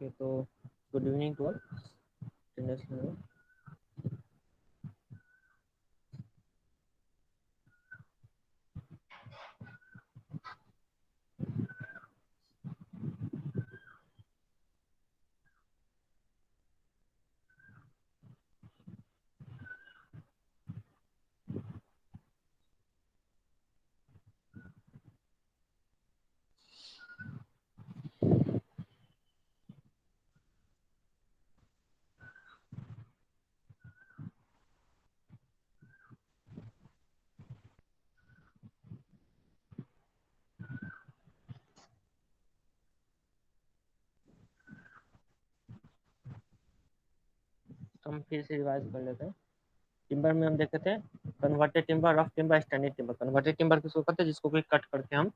Okay, तो good evening to all students. हम फिर से रिवाइज कर लेते हैं। टिम्बर में हम देखे थे converted timber, rough timber, standard timber. Converted timber किसको कहते हैं? जिसको कोई कट करके हम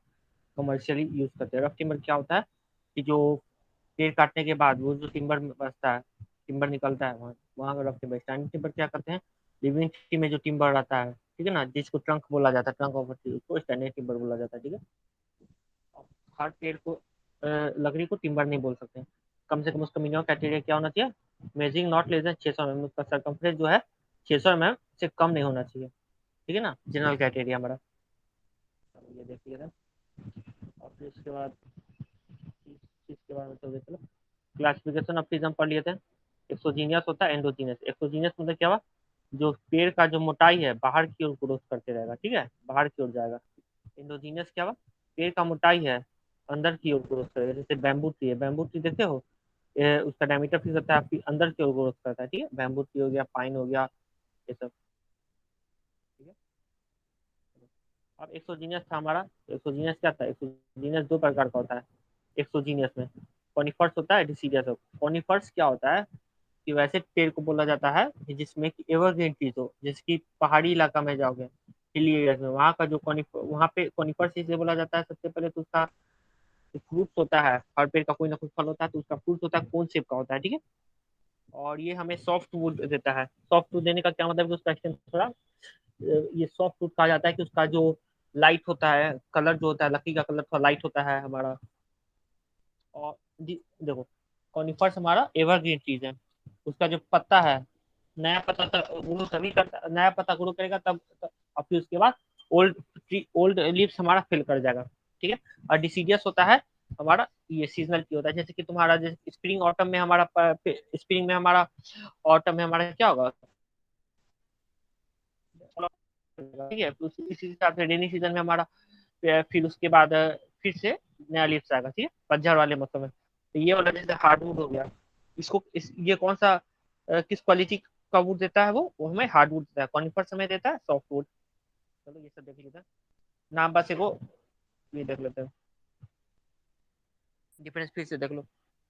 कमर्शियली यूज करते हैं। रफ टिम्बर क्या होता है कि जो पेड़ काटने के बाद वो जो टिम्बर बचता है, टिम्बर निकलता है, वहाँ वहाँ का रफ टिम्बर। स्टैंडर्ड टिम्बर क्या करते हैं? लिविंग ट्री में जो टिम्बर रहता है, ठीक है ना, जिसको ट्रंक बोला जाता है, ट्रंक ऑफ ट्री, उसको स्टैंडर्ड टिम्बर बोला जाता है। ठीक है, हर पेड़ को लकड़ी को टिम्बर नहीं बोल सकते। कम से कम उसका मिनिमम क्राइटेरिया क्या होना चाहिए? Measuring not less than 600 mm, उसका सरकमफ्रेंस जो है 600 mm से कम नहीं होना चाहिए। ठीक है ना, जनरल क्राइटेरिया हमारा। ये देखिए ना, और फिर इसके बाद इसके बाद मतलब देख लो, क्लासिफिकेशन ऑफ ट्रीज हम पढ़ लिए थे। एक्सोजीनियस होता है, एंडोजीनियस। एक्सोजीनियस मतलब क्या हुआ? जो पेड़ का जो मोटाई है बाहर की ओर ग्रोथ करते रहेगा, ठीक है, बाहर की ओर जाएगा। एंडोजीनियस क्या हुआ? पेड़ का मोटाई है अंदर की ओर ग्रोथ करेगा। जैसे बैम्बू ट्री है, बैम्बू ट्री देखते हो, उसका डायमीटर फिक्स होता है, आपकी अंदर की ओर ग्रोथ करता है। ठीक है, बैम्बू ट्री हो गया, पाइन हो गया, ये सब। ठीक है, अब एक्सोजीनियस था हमारा। एक्सोजीनियस क्या था? एक्सोजीनियस दो प्रकार का होता है एक्सोजीनियस में। कॉनिफर्स होता है, डिसीडियस हो। कॉनिफर्स क्या होता है कि वैसे पेड़ को बोला जाता है कि जिसमें कि एवरग्रीन ट्रीज हो, जैसे कि पहाड़ी इलाका में जाओगे, हिली एरियाज में, वहाँ का जो कॉनिफर, वहाँ पे कॉनिफर्स इसलिए बोला जाता है। सबसे पहले तो उसका फ्रूट्स होता है, हर पेड़ का कोई ना कोई फल होता है, तो उसका फ्रूट होता है कोन शेप का होता है। ठीक है, और ये हमें सॉफ्ट वुड देता है। सॉफ्ट वुड देने का क्या मतलब है कि उसका एक्सटेंस थोड़ा, ये सॉफ्ट वुड कहा जाता है कि उसका जो लाइट होता है, कलर जो होता है, लकड़ी का कलर थोड़ा लाइट होता है हमारा। और देखो, कॉनिफर्स हमारा एवरग्रीन चीज है। उसका जो पत्ता है, नया पत्ता ग्रो तभी करता, नया पत्ता ग्रो करेगा तब और फिर उसके बाद ओल्ड ट्री, ओल्ड लीव्स हमारा फिल कर जाएगा। ठीक है, और डिसीडियस होता है हमारा, ये सीजनल ट्री होता है। जैसे कि तुम्हारा जैसे स्प्रिंग ऑटम में हमारा, स्प्रिंग में हमारा, ऑटम में हमारा क्या होगा? ठीक है, तो इसी हिसाब से रेनी सीजन में हमारा, फिर उसके बाद फिर से नया लीव्स आएगा। ठीक है, पतझड़ वाले मौसम में। तो ये वाला जैसे हार्डवुड हो गया, ये कौन सा, किस क्वालिटी का वुड देता है? वो हमें हार्डवुड देता है। कॉनिफर समय देता है सॉफ्ट वुड। चलो ये सब देख लेते हैं। नाम बस एक ये देख लेते हैं, डिफरेंस फिर से देख लो।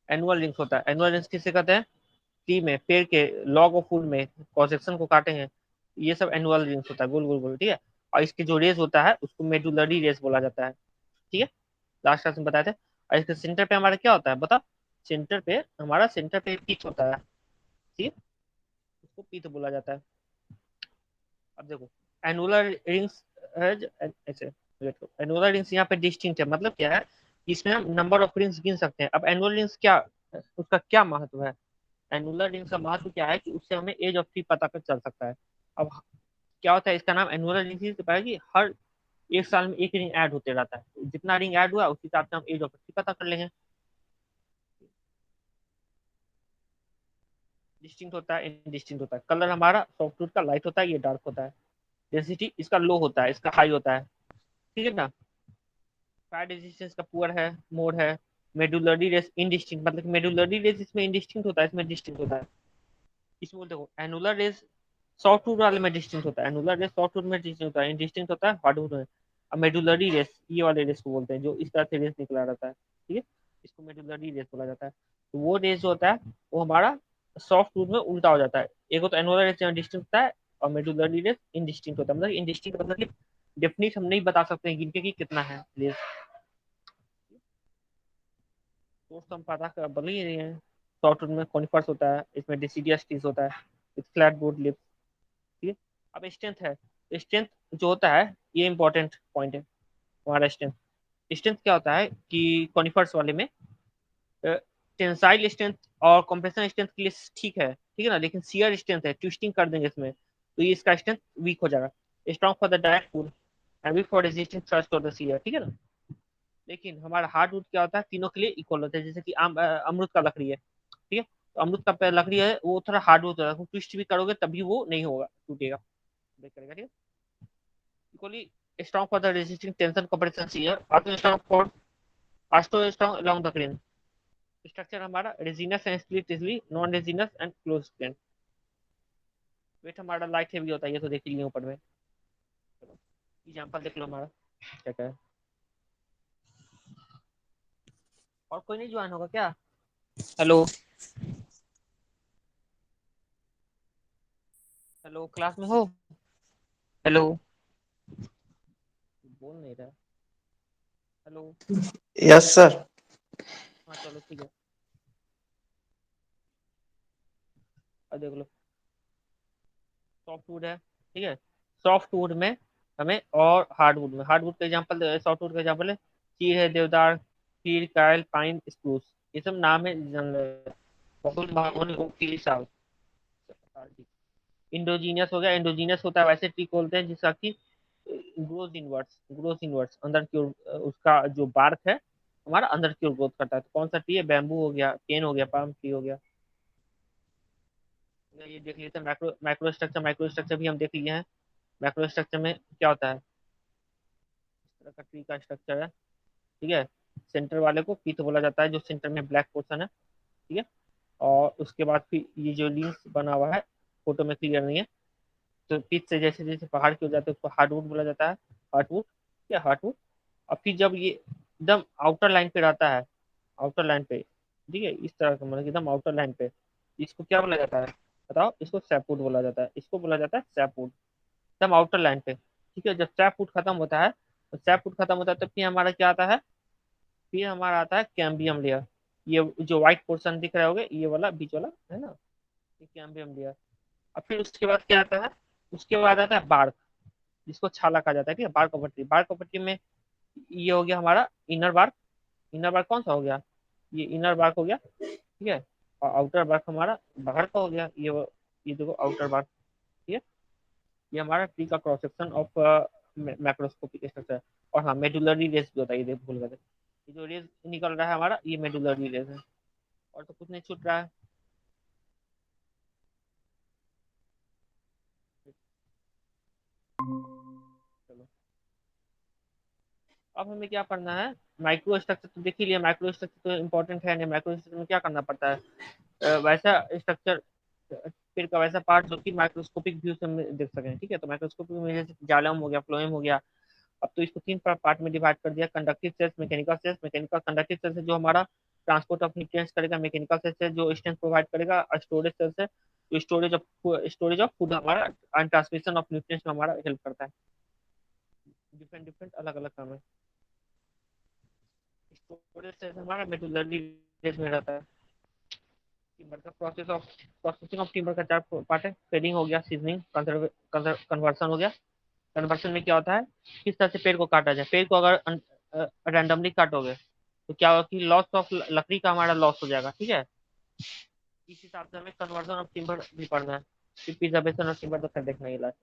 एनुअल रिंग्स होता है। एनुअल रिंग्स किसे कहते हैं? ट्री में, पेड़ के लॉग ऑफ वुड में क्रॉस सेक्शन को काटे हैं, ये सब एनुअल रिंग्स होता है, गोल गोल गोल। ठीक है, और इसके जो रेस होता है उसको मेडुलरी रेस बोला जाता है। ठीक है, लास्ट क्लास में बताए थे। और इसके सेंटर पे हमारा क्या होता है बता? सेंटर पे हमारा, सेंटर पे पीठ होता है। ठीक है, उसको पीठ बोला जाता है। अब देखो, एनुलर रिंग्स है ऐसे, एनुलर रिंग्स यहाँ पे डिस्टिंक्ट है। मतलब क्या है? इसमें हम नंबर ऑफ रिंग्स गिन सकते हैं। अब एनुअल रिंग्स क्या, उसका क्या महत्व है? एनुलर रिंग्स का महत्व क्या है कि उससे हमें एज ऑफ ट्री पता कर चल सकता है। अब क्या होता है, इसका नाम एनुअल रिंग्स इसलिए है कि हर एक साल में एक रिंग ऐड होते रहता है। जितना रिंग ऐड हुआ उस हिसाब से हम एज ऑफ ट्री पता कर लेंगे। डिस्टिंक्ट होता है, इनडिस्टिंक्ट होता है। कलर हमारा सॉफ्टवुड का लाइट होता है, ये डार्क होता है। डेंसिटी इसका लो होता है, इसका हाई होता है। ठीक है ना, फायर रेजिस्टेंस का पुअर है, मोड है। मेडुलरी रेस इनडिस्टिंक्ट, मतलब मेडुलरी रेस इसमें इनडिस्टिंक्ट होता है, इसमें डिस्टिंक्ट होता है। इसमें देखो, एनुलर रेस सॉफ्टवुड वाले में डिस्टिंक्ट होता है, एनुलर रेस सॉफ्टवुड में डिस्टिंक्ट होता है, इनडिस्टिंक्ट होता है हार्डवुड में। अब मेडुलरी रेस, ये वाले रेस को बोलते हैं जो इस तरह से रेस निकला रहता है। ठीक है, इसको मेडुलरी रेस बोला जाता है। तो वो रेस जो होता है वो हमारा सॉफ्टवुड में उल्टा हो जाता है। एक तो एनुलर रेस डिस्टिंक्ट होता है, और मेडुलरी रेस इनडिस्टिंक्ट होता है। मतलब इनडिस्टिंक्ट मतलब कि डेफिनेट हम नहीं बता सकते हैं गिन के कि कितना है रेस। सोर्स हम पता कर बदल ही रहे हैं। सॉफ्टवुड में कॉनिफर्स होता है, इसमें डिसीडियस ट्रीज होता है, फ्लैट बोर्ड लिप्स। ठीक है, अब स्ट्रेंथ है। स्ट्रेंथ जो होता है, ये इंपॉर्टेंट पॉइंट है हमारा। स्ट्रेंथ, स्ट्रेंथ क्या होता है कि कॉनिफर्स वाले में टेंसाइल स्ट्रेंथ और कंप्रेशन स्ट्रेंथ के लिए ठीक है ना, लेकिन शियर स्ट्रेंथ है, ट्विस्टिंग कर देंगे इसमें तो ये इसका स्ट्रेंथ वीक हो जाएगा। Strong for the direct pull and weak for resisting thrust of the shear, ठीक है ना। लेकिन हमारा हार्डवुड क्या होता है, तीनों के लिए इक्वल होता है, जैसे कि अमरूद का लकड़ी है, ठीक है, तो अमरूद का लकड़ी है वो थोड़ा हार्डवुड होता है, ट्विस्ट भी करोगे तभी वो नहीं होगा, टूटेगा, ब्रेक करेगा, ठीक है। Equally strong for the resisting tension compression shear, also strong for ऑस्टो strong along the grain. Structure हमारा resinous and split easily, non resinous and close grain. Weight हमारा लाइट हेवी होता है, ये तो देख लिए ऊपर में। चलो एग्जांपल देख लो हमारा क्या क्या है। और कोई नहीं ज्वाइन होगा क्या? हेलो, हेलो क्लास में हो? हेलो, बोल नहीं रहा। हेलो। Yes sir. हाँ चलो ठीक है, अब देख लो। सॉफ्टवुड है, ठीक है, सॉफ्टवुड में हमें और हार्डवुड में, हार्डवुड का एग्जांपल, सॉफ्टवुड का एग्जांपल है चीड़ है, देवदार, फीर, कायल, पाइन, स्प्रूस, ये सब नाम है जनरल, बहुत महागुनी ओक की साल। इंडोजीनियस हो गया, इंडोजीनियस होता है वैसे ट्री बोलते हैं जिसका कि ग्रोथ इनवर्ट्स अंदर की ओर, उसका जो बार्क है हमारा अंदर की ओर ग्रोथ करता है। तो कौन सा ट्री है? बैम्बू हो गया, पेन हो गया, पाम ट्री हो गया। ये देख लेते हैं माइक्रो स्ट्रक्चर, माइक्रो स्ट्रक्चर भी हम देख लिए हैं। माइक्रो स्ट्रक्चर में क्या होता है, इस तरह का ट्री का स्ट्रक्चर है, ठीक है। सेंटर वाले को पीथ बोला जाता है, जो सेंटर में ब्लैक पोर्शन है, ठीक है। और उसके बाद फिर ये जो लीव्स बना हुआ है, फोटो में क्लियर नहीं है, तो पीथ से जैसे जैसे पहाड़ की हो जाते हैं उसको हार्डवुड बोला जाता है, हार्डवुड, क्या हार्डवुड। और फिर जब ये एकदम आउटर लाइन पे रहता है, आउटर लाइन पे, ठीक है, इस तरह का मतलब एकदम आउटर लाइन पे, इसको क्या बोला जाता है बताओ? इसको सैपवुड बोला जाता है, इसको बोला जाता है सैपवुड, एकदम आउटर लाइन पे, ठीक है। जब सैपवुड खत्म होता है, तो सैपवुड खत्म होता है तो फिर हमारा क्या आता है, फिर हमारा आता है कैम्बियम लेयर। ये जो व्हाइट पोर्शन दिख रहा होगा ये वाला बीच वाला है ना, ये कैम्बियम लेयर। और फिर उसके बाद क्या आता है, उसके बाद आता है बार्क, जिसको छाला कहा जाता है, ठीक है, bark of tree. Bark of tree में ये हो गया हमारा इनर बार्क। इनर बार्क कौन सा हो गया? ये इनर बार्क हो गया, ठीक है। और आउटर बार्क हमारा बाहर का हो गया, ये देखो आउटर बार्क, ठीक है। ये हमारा ट्री का cross section of macroscopic structure. और हाँ, मेडुलरी रेस भी होता है, ये देख भूल गए थे। ये जो रेस निकल रहा है हमारा, ये मेडुलरी रेस है। और तो कुछ नहीं छूट रहा है। चलो अब हमें क्या करना है, माइक्रो स्ट्रक्चर तो देख ही लिया, माइक्रो स्ट्रक्चर तो इम्पोर्टेंट है नहीं। माइक्रो स्ट्रक्चर में क्या करना पड़ता है, वैसा स्ट्रक्चर, पेड़ का वैसा पार्ट जो कि माइक्रोस्कोपिक व्यू से हम देख सकें, ठीक है। तो माइक्रोस्कोपिक में जैसे जालम हो गया, फ्लोएम हो गया। अब तो इसको तीन पार्ट में डिवाइड कर दिया, conductive cells, mechanical cells. Mechanical conductive cells है जो हमारा ट्रांसपोर्ट ऑफ न्यूट्रिएंट्स करेगा, मैकेनिकल सेल्स है जो स्ट्रेंथ प्रोवाइड करेगा, और स्टोरेज सेल्स है जो स्टोरेज ऑफ फूड हमारा एंड ट्रांसमिशन ऑफ न्यूट्रिएंट्स में हमारा हेल्प करता है। डिफरेंट डिफरेंट अलग अलग काम है। स्टोरेज सेल्स हमारा मेडुलरी फेज में रहता है। टिम्बर का प्रोसेसिंग ऑफ टिम्बर का चार पार्ट है, फेडिंग हो गया, सीजनिंग, कन्वर्सन हो गया। कन्वर्सन में क्या होता है, किस तरह से पेड़ को काटा जाए। पेड़ को अगर रैंडमली काटोगे तो क्या होगा कि लॉस ऑफ लकड़ी का हमारा लॉस हो जाएगा, ठीक है। इस हिसाब से हमें कन्वर्जन ऑफ टिम्बर भी पढ़ना है, फिर प्रिजर्वेशन ऑफ टिम्बर तो फिर देखना ही लास्ट।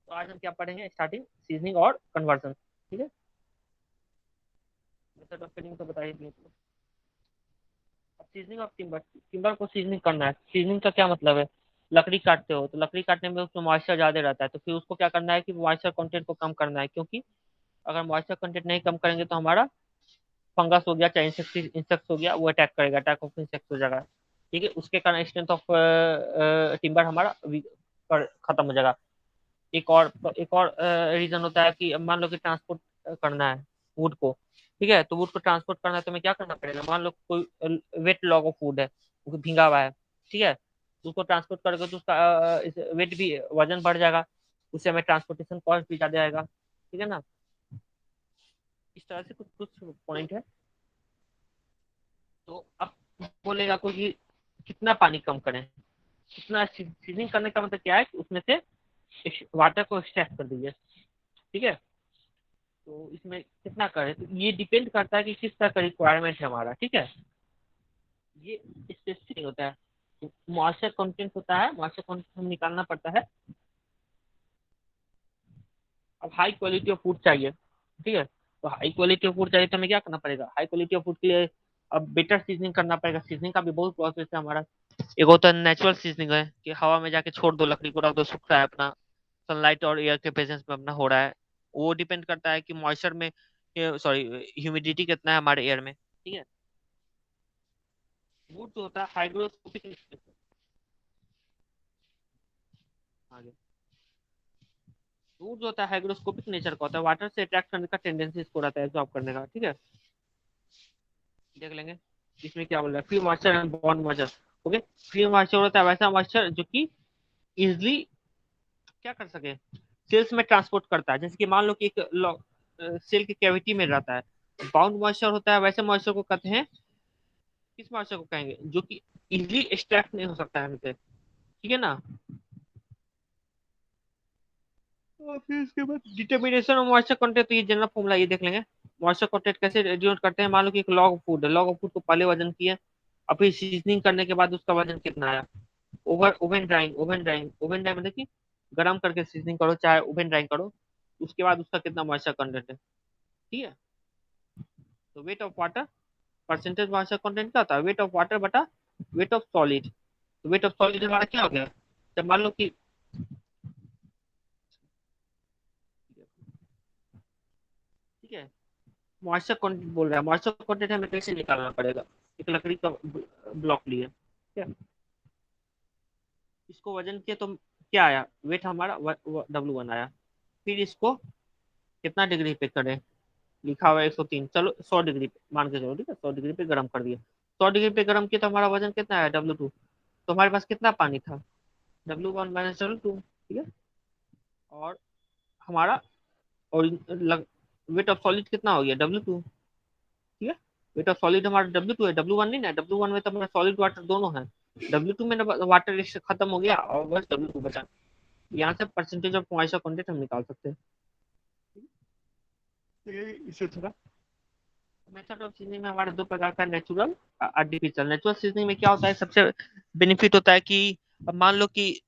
तो आज हम क्या पढ़ेंगे, स्टार्टिंग सीजनिंग और कन्वर्जन, ठीक है। मेथड ऑफ फेडिंग तो बता ही दिए। अब सीजनिंग ऑफ टिम्बर, टिम्बर को सीजनिंग करना है। सीजनिंग का क्या मतलब है, लकड़ी काटते हो तो लकड़ी काटने में उसमें मॉइस्चर ज्यादा रहता है, तो फिर उसको क्या करना है कि मॉइस्चर कंटेंट को कम करना है, क्योंकि अगर मॉइस्चर कंटेंट नहीं कम करेंगे तो हमारा फंगस हो गया, चाहे इंसेक्ट हो गया, वो अटैक करेगा, अटैक ऑफ इंसेक्ट हो जाएगा, ठीक है। उसके कारण स्ट्रेंथ ऑफ टिम्बर हमारा खत्म हो जाएगा। एक और रीजन होता है कि मान लो कि ट्रांसपोर्ट करना है वुड को, ठीक है, तो वुड को ट्रांसपोर्ट करना है तो हमें क्या करना पड़ेगा, मान लो कोई वेट लॉग ऑफ वुड है, वो भींगा हुआ है, ठीक है, तो उसको ट्रांसपोर्ट करोगे तो उसका वेट भी, वजन बढ़ जाएगा, उससे हमें ट्रांसपोर्टेशन कॉस्ट भी ज्यादा आएगा, ठीक है ना। इस तरह से कुछ कुछ पॉइंट है। तो अब बोलेगा कोई कि कितना पानी कम करें, कितना सीजनिंग करने का मतलब क्या है कि उसमें से वाटर को एक्सट्रैक्ट कर दीजिए, ठीक है। तो इसमें कितना करें, तो ये डिपेंड करता है कि किस तरह का रिक्वायरमेंट है हमारा, ठीक है। ये स्पेसिफिक होता है, मॉइस्चर कंटेंट होता है, मॉइस्चर कंटेंट हम निकालना पड़ता है। अब हाई क्वालिटी ऑफ फूड चाहिए, ठीक है, तो हाई क्वालिटी ऑफ फूड चाहिए तो हमें क्या करना पड़ेगा, हाई क्वालिटी ऑफ फूड के लिए अब बेटर सीजनिंग करना पड़ेगा। सीजनिंग का भी बहुत प्रोसेस है हमारा। एक होता है नेचुरल सीजनिंग है कि हवा में जाके छोड़ दो, लकड़ी को रख दो, सूख रहा है अपना, सनलाइट और एयर के प्रेजेंस में अपना हो रहा है। वो डिपेंड करता है कि मॉइस्चर में, सॉरी, ह्यूमिडिटी कितना है हमारे एयर में, ठीक है। वो जो होता है हाइग्रोस्कोपिक, आगे वो जो होता है हाइग्रोस्कोपिक नेचर का होता है, वाटर से अट्रैक्ट करने का टेंडेंसी इसको रहता है, एब्जॉर्ब करने का, ठीक है। देख लेंगे इसमें क्या बोल रहा है, free moisture and bond moisture. Okay, free moisture होता है वैसा मॉइस्चर जो कि इजिली क्या कर सके, सेल्स में ट्रांसपोर्ट करता है, जैसे कि मान लो कि एक सेल की कैविटी में रहता है। बाउंड मॉइस्चर होता है वैसे मॉइस्चर को कहते हैं, किस मॉइस्चर को कहेंगे, जो कि इजिली एक्सट्रैक्ट नहीं हो सकता है हमसे, ठीक है ना। और फिर इसके बाद डिटर्मिनेशन ऑफ मॉइस्चर कंटेंट, तो ये जनरल फॉर्मूला ये देख लेंगे। मॉइस्चर कंटेंट कैसे डिनोट करते हैं, मान लो कि एक लॉग फूड है, लॉग ऑफ फूड को पहले वजन किया, और फिर सीजनिंग करने के बाद उसका वजन कितना आया। ओवन ड्राइंग, ओवन ड्राइंग मतलब कि गर्म करके सीजनिंग करो, चाहे ओवन ड्राइंग करो, उसके बाद उसका कितना मॉइस्चर कंटेंट है, ठीक है। तो weight of water, percentage moisture content क्या होता है, वेट ऑफ वाटर बटा वेट ऑफ सॉलिड। तो वेट ऑफ सॉलिड हमारा क्या हो गया, जब मान लो कि, ठीक है, मॉइस्चर कंटेंट बोल रहा है, मॉइस्चर कंटेंट हमें कैसे निकालना पड़ेगा, एक लकड़ी का ब्लॉक लिए, ठीक है, इसको वजन किया तो क्या आया, वेट हमारा W1 आया। फिर इसको कितना डिग्री पे करें, लिखा हुआ है 103, चलो 100 डिग्री पे मान के चलो, ठीक है, 100 डिग्री पे गर्म कर दिया। 100 डिग्री पे गर्म किया तो हमारा वजन कितना है, W2। तो हमारे पास कितना पानी था, W1 - W2, ठीक है। और हमारा और वेट ऑफ सॉलिड कितना हो गया, W2, ठीक है। वेट ऑफ सॉलिड हमारा W2 है, W1 नहीं ना, W1 में तो हमारा सॉलिड वाटर दोनों है, W2 में वाटर खत्म हो गया और बस W2 बचा। यहाँ से परसेंटेज ऑफ मॉइस्चर कंटेंट हम निकाल सकते हैं। इसे थोड़ा मेथड ऑफ सीजनिंग में हमारे दो प्रकार का, नेचुरल, आर्टिफिशियल। नेचुरल सीजनिंग में क्या होता है, सबसे बेनिफिट होता है कि अब मान लो कि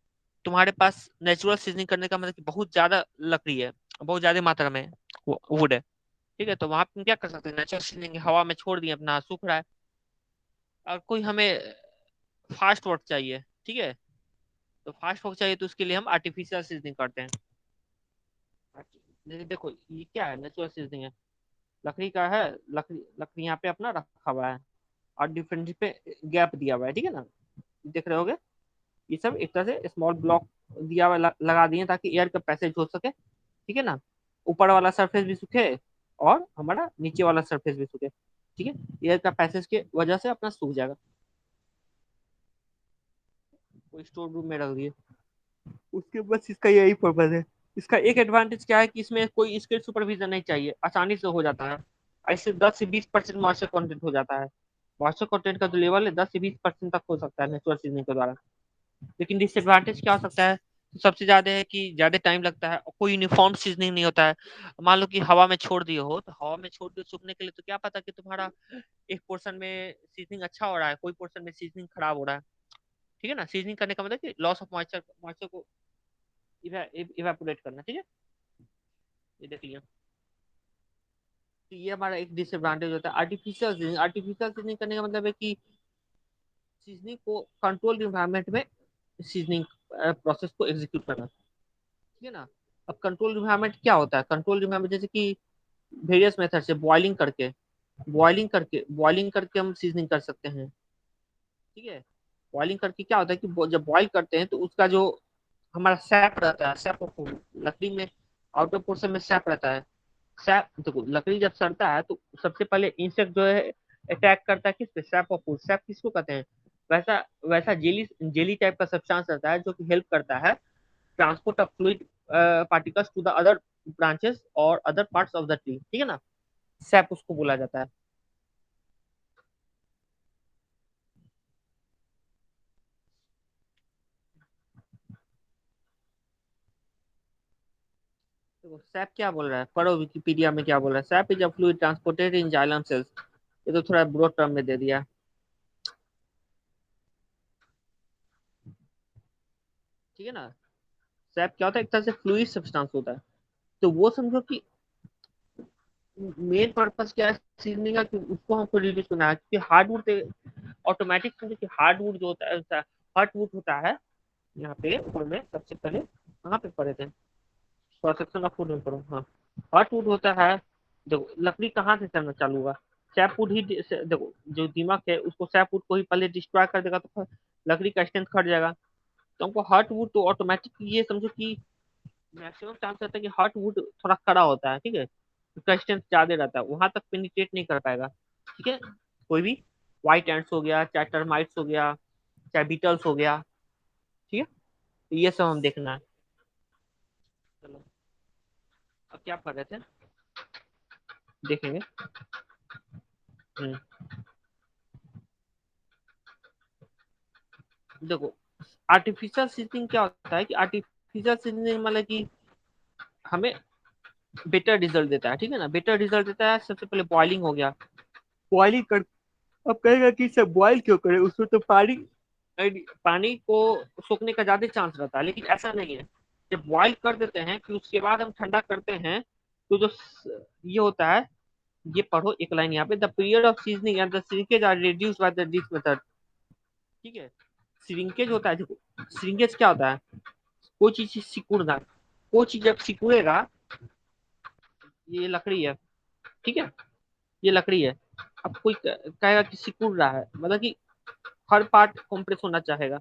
तुम्हारे पास नेचुरल सीजनिंग करने का मतलब कि बहुत ज्यादा लकड़ी है, बहुत ज्यादा मात्रा में वुड है, ठीक है, तो वहां पे तुम क्या कर सकते हैं, नेचुरल सीजनिंग हवा में छोड़ दिए, अपना सूख रहा है। और कोई हमें फास्ट वर्क चाहिए, ठीक है, तो फास्ट वर्क चाहिए तो उसके लिए हम आर्टिफिशियल सीजनिंग करते हैं। जैसे देखो ये क्या है, नेचुरल सीजनिंग है, लकड़ी का है, लकड़ी लकड़ी यहाँ पे अपना रखा हुआ है, और डिफरेंट पे गैप दिया हुआ है, ठीक है ना, देख रहे होगे, ये सब एक तरह से स्मॉल ब्लॉक दिया हुआ लगा दिए ताकि एयर का पैसेज हो सके, ठीक है ना, ऊपर वाला सरफेस भी सूखे और हमारा नीचे वाला सरफेस भी सूखे, ठीक है, एयर का पैसेज के वजह से अपना सूख जाएगा। कोई स्टोर रूम में रख दिए, उसके बस इसका यही पर्पज है। इसका एक एडवांटेज क्या है कि इसमें कोई इसके सुपरविजन नहीं चाहिए, आसानी से हो जाता है। ऐसे 10 से 20% मॉइस्चर कंटेंट हो जाता है। मॉइस्चर कंटेंट का जो लेवल है 10 से 20% तक हो सकता है नेचुरल सीजनिंग के द्वारा। लेकिन डिसएडवांटेज क्या हो सकता है, तो सबसे ज्यादा है कि ज्यादा टाइम लगता है और कोई यूनिफॉर्म सीजनिंग नहीं होता है। मान लो कि हवा में छोड़ दिए हो, तो हवा में छोड़ दिए सूखने के लिए, तो क्या पता कि तुम्हारा एक पोर्शन में सीजनिंग अच्छा हो रहा है, कोई पोर्शन में सीजनिंग खराब हो रहा है, ठीक है ना। सीजनिंग करने का मतलब कि लॉस ऑफ मॉइस्चर, मॉइस्चर को इवेपोरेट करना, ठीक है। ये देख लिया, तो ये हमारा एक डिसएडवांटेज होता है आर्टिफिशियल सीजनिंग। आर्टिफिशियल सीजनिंग करने का मतलब है कि सीजनिंग को कंट्रोल इन्वायरमेंट में सीजनिंग प्रोसेस को एग्जीक्यूट करना, ठीक है ना। अब कंट्रोल इन्वायरमेंट क्या होता है, कंट्रोल इन्वायरमेंट जैसे कि वेरियस मेथड से बॉइलिंग करके हम सीजनिंग कर सकते हैं, ठीक है। बॉइलिंग करके क्या होता है कि जब बॉइल करते हैं तो उसका जो हमारा सैप रहता है, सैप ऑफ फूड, लकड़ी में आउटर पोर्शन में सैप रहता है। सैप देखो, लकड़ी जब सड़ता है तो सबसे पहले इंसेक्ट जो है अटैक करता है किस पे, सैप ऑफ फूड। सैप किसको कहते हैं, वैसा वैसा जेली जेली टाइप का सब्सटेंस रहता है जो कि हेल्प करता है transport of fluid particles to the other branches और other parts of the tree, ठीक है ना, सैप उसको बोला जाता है। देखो सैप क्या बोल रहा है, पढ़ो विकिपीडिया में क्या बोल रहा है, sap is a fluid transported in xylem cells. ये तो थोड़ा ब्रॉड टर्म में दे दिया। ठीक है ना। सैप क्या होता है, एक तरह से फ्लूइड सब्सटेंस होता है। तो वो समझो कि मेन पर्पस क्या है सीजनिंग का, कि उसको हमको रिड्यूस करना है, क्योंकि हार्डवुड ऑटोमेटिक समझो कि हार्डवुड जो होता है, हार्डवुड होता है यहाँ पे ऊपर में सबसे पहले कहाँ पे पढ़े थे, सेक्शन ऑफ फूड में पढ़ो, हाँ। हार्डवुड होता है, देखो लकड़ी कहाँ से चलना चालू हुआ, सैपवुड ही देखो जो दिमाग है उसको सैपवुड को ही पहले डिस्ट्रॉय कर देगा, तो लकड़ी का स्ट्रेंथ घट जाएगा। तो हमको हार्डवुड तो ऑटोमेटिक ये समझो कि मैक्सिमम चांस रहता है कि हार्डवुड थोड़ा कड़ा होता है, ठीक है, उसका स्ट्रेंथ ज्यादा रहता है, वहां तक पेनिट्रेट नहीं कर पाएगा। ठीक है, कोई भी व्हाइट एंड्स हो गया, चाहे टर्माइट्स हो गया, चाहे बीटल्स हो गया, ठीक है, तो ये सब हम देखना है। चलो, अब क्या कर रहे थे, देखेंगे। हम्म, देखो आर्टिफिशियल सीजनिंग क्या होता है, कि आर्टिफिशियल सीजनिंग मतलब कि हमें बेटर रिजल्ट देता है, ठीक है ना, बेटर रिजल्ट देता है। सबसे पहले बॉइलिंग हो गया, बॉइलिंग कर, अब कहेगा कि सब बॉइल क्यों करे, उसमें तो पानी पानी को सोखने का ज्यादा चांस रहता है, लेकिन ऐसा नहीं है। जब बॉइल कर देते हैं फिर उसके बाद हम ठंडा करते हैं, तो जो ये होता है, ये पढ़ो एक लाइन यहाँ पे, the period of seasoning and the shrinkage are reduced by the this method. ठीक है, श्रिंकेज होता है, देखो श्रिंकेज क्या होता है, कोई चीज सिकुड़ना, कोई चीज जब सिकुड़ेगा, ये लकड़ी है, ठीक है, ये लकड़ी है, अब कोई कहेगा कि सिकुड़ रहा है, मतलब कि हर पार्ट कंप्रेस होना चाहेगा।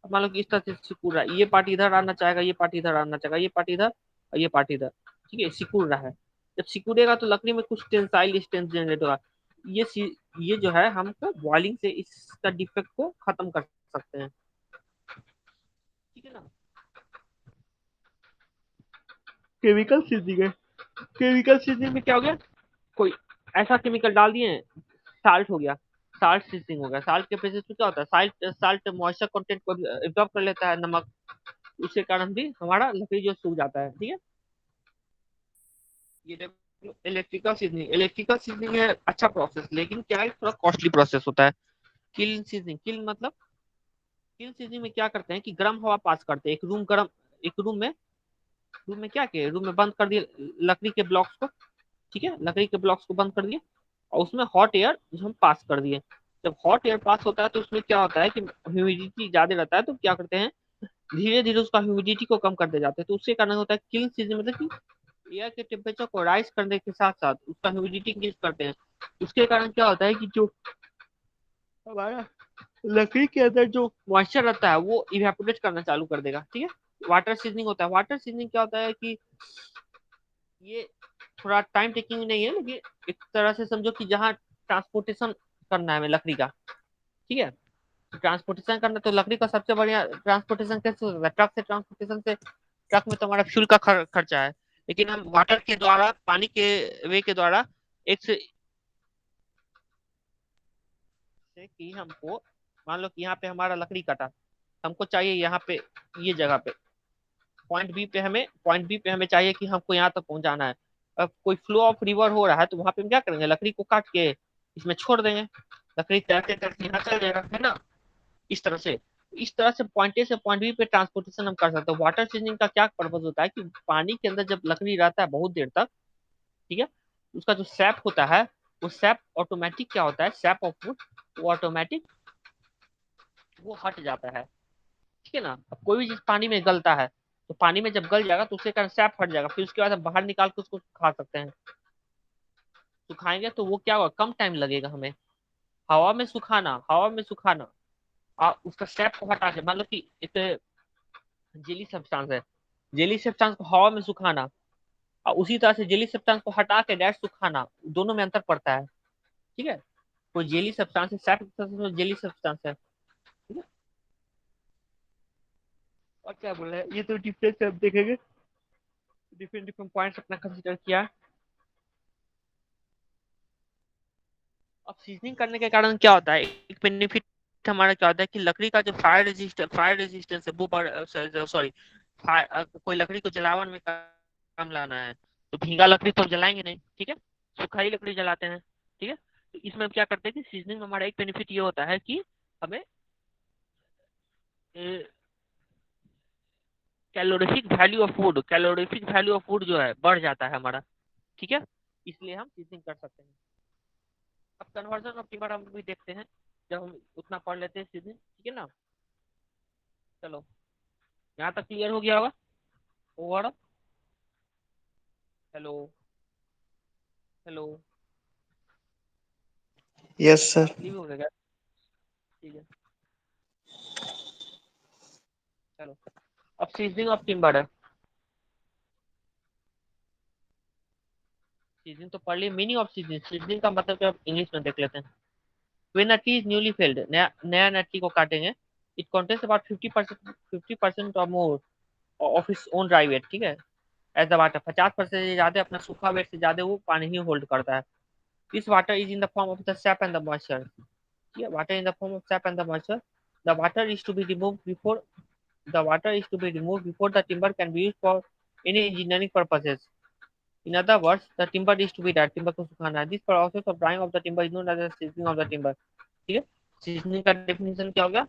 अब मान लो कि इस तरह से सिकुड़ रहा है, ये पार्ट इधर आना चाहेगा, ये पार्ट इधर आना चाहेगा, ये पार्ट इधर और ये पार्ट इधर, ठीक है, सिकुड़ रहा है। जब सिकुड़ेगा तो लकड़ी में कुछ टेंसाइल स्ट्रेंथ जनरेट होगा। ये ये जो है हमको बॉइलिंग से इसका डिफेक्ट को खत्म कर सकते हैं, ठीक है ना। केमिकल सीजनिंग है, केमिकल सीजनिंग में क्या हो गया, कोई ऐसा केमिकल डाल दिए, साल्ट हो गया, साल्ट सीजनिंग हो गया। साल्ट के बेसिस पे क्या होता है, साल्ट साल्ट मॉइस्चर कंटेंट को एब्जॉर्ब कर लेता है, नमक, उसके कारण भी हमारा लकड़ी जो सूख जाता है, ठीक है। ये इलेक्ट्रिकल सीजनिंग, इलेक्ट्रिकल सीजनिंग है अच्छा प्रोसेस, लेकिन क्या है थोड़ा कॉस्टली प्रोसेस होता है। किल सीजनिंग, किल मतलब, किल सीजनिंग में क्या करते हैं कि गर्म हवा पास करते हैं, एक रूम गर्म, एक रूम में क्या किया, रूम में बंद कर दिए लकड़ी के ब्लॉक्स को, ठीक है, लकड़ी के ब्लॉक्स को बंद कर दिए, और उसमें हॉट एयर हम पास कर दिए। जब हॉट एयर पास होता है तो उसमें क्या होता है कि ह्यूमिडिटी ज्यादा रहता है, तो क्या करते हैं धीरे धीरे उसका ह्यूमिडिटी को कम करते जाते हैं, तो उसके कारण होता है किल सीजन, मतलब कि एयर के टेम्परेचर को राइज करने के साथ साथ उसका ह्यूमिडिटी इंक्रीज करते हैं। उसके कारण क्या होता है कि जो हमारा लकड़ी के अंदर जो मॉइस्चर रहता है वो इवेपोरेट करना चालू कर देगा, ठीक है। वाटर सीजनिंग होता है, वाटर सीजनिंग क्या होता है कि ये थोड़ा टाइम टेकिंग नहीं है, लेकिन एक तरह से समझो कि जहाँ ट्रांसपोर्टेशन करना है हमें लकड़ी का, ठीक है, ट्रांसपोर्टेशन करना, तो लकड़ी का सबसे बढ़िया ट्रांसपोर्टेशन कैसे होता है, ट्रक से ट्रांसपोर्टेशन से, ट्रक में तो हमारा फ्यूल का खर्चा है, लेकिन हम वाटर के द्वारा, पानी के वे के द्वारा, एक से कि हमको मान लो कि यहाँ पे हमारा लकड़ी कटा, हमको चाहिए यहाँ पे, ये जगह पे पॉइंट बी पे हमें चाहिए कि हमको यहाँ तक पहुंचाना है। अब कोई फ्लो ऑफ रिवर हो रहा है तो वहां पे हम क्या करेंगे, लकड़ी को काट के इसमें छोड़ देंगे, लकड़ी तैरते तैरते यहाँ चल जाएगा, है ना। इस तरह से, इस तरह से पॉइंट ए से पॉइंट बी पे ट्रांसपोर्टेशन हम कर सकते हैं। वाटर सीजनिंग का क्या पर्पज होता है कि पानी के अंदर जब लकड़ी रहता है बहुत देर तक, ठीक है, उसका जो सैप होता है, वो सैप ऑटोमेटिक क्या होता है, सैप ऑफ वुड, वो ऑटोमेटिक वो हट जाता है, ठीक है ना। अब कोई भी चीज पानी में गलता है, तो पानी में जब गल जाएगा तो उसके कारण सैप हट जाएगा, फिर उसके बाद हम बाहर निकाल के उसको खा सकते हैं। सुखाएंगे तो वो क्या होगा, कम टाइम लगेगा हमें। हवा में सुखाना, उसका सैप को हटा के, मान लो कि एक जेली सब्सटेंस है, जेली सब्सटेंस को हवा में सुखाना, और उसी तरह से जेली सब्सटेंस को हटा के डायरेक्ट सुखाना, दोनों में अंतर पड़ता है, ठीक है। कोई जेली सब्सटेंस है, सैप जेली सब्सटेंस है, ठीक है। और क्या बोल रहे हैं, ये तो डिफरेंस हम देखेंगे, डिफरेंट डिफरेंट पॉइंट्स अपना कंसीडर किया। अब सीजनिंग करने के कारण क्या होता है, एक बेनिफिट हमारा क्या होता है कि लकड़ी का जो फायर रेजिस्टेंस है वो सॉरी, कोई लकड़ी को जलावन में काम लाना है, तो भींगा लकड़ी तो हम जलाएंगे नहीं, ठीक है, सूखाई लकड़ी जलाते हैं, ठीक है। तो इसमें हम क्या करते हैं कि सीजनिंग में हमारा एक बेनिफिट ये होता है कि हमें कैलोरीफिक वैल्यू ऑफ फूड जो है बढ़ जाता है हमारा, ठीक है, इसलिए हम सीजनिंग कर सकते हैं। अब कन्वर्जन ऑफ टिम्बर हम भी देखते हैं, जब हम उतना पढ़ लेते हैं सीजनिंग, ठीक है ना। चलो, यहाँ तक क्लियर हो गया होगा over. Hello, hello, yes sir. Class leave हो गया क्या? ठीक है, चलो। अब सीजनिंग ऑफ टिम्बर है। सीजनिंग तो पढ़ लिए, मीनिंग ऑफ सीजनिंग, सीजनिंग का मतलब क्या इंग्लिश में देख लेते हैं। When a tree is newly failed, नया नया नट्टी को काटेंगे, it contains about 50% or more of its own dry weight, ठीक है। एज द वाटर 50% से ज्यादा अपना सूखा वेट से ज्यादा वो पानी ही होल्ड करता है। This water is in the form of the sap and the moisture, ठीक है, water in the form of sap and the moisture. The water is to be remove before the water is to be remove before the timber can be use for any engineering purposes. In other words, the timber is to be dried, timber को सुखाना है। This process of drying of the timber is known as the seasoning of the timber, ठीक है। Seasoning का definition क्या हो गया?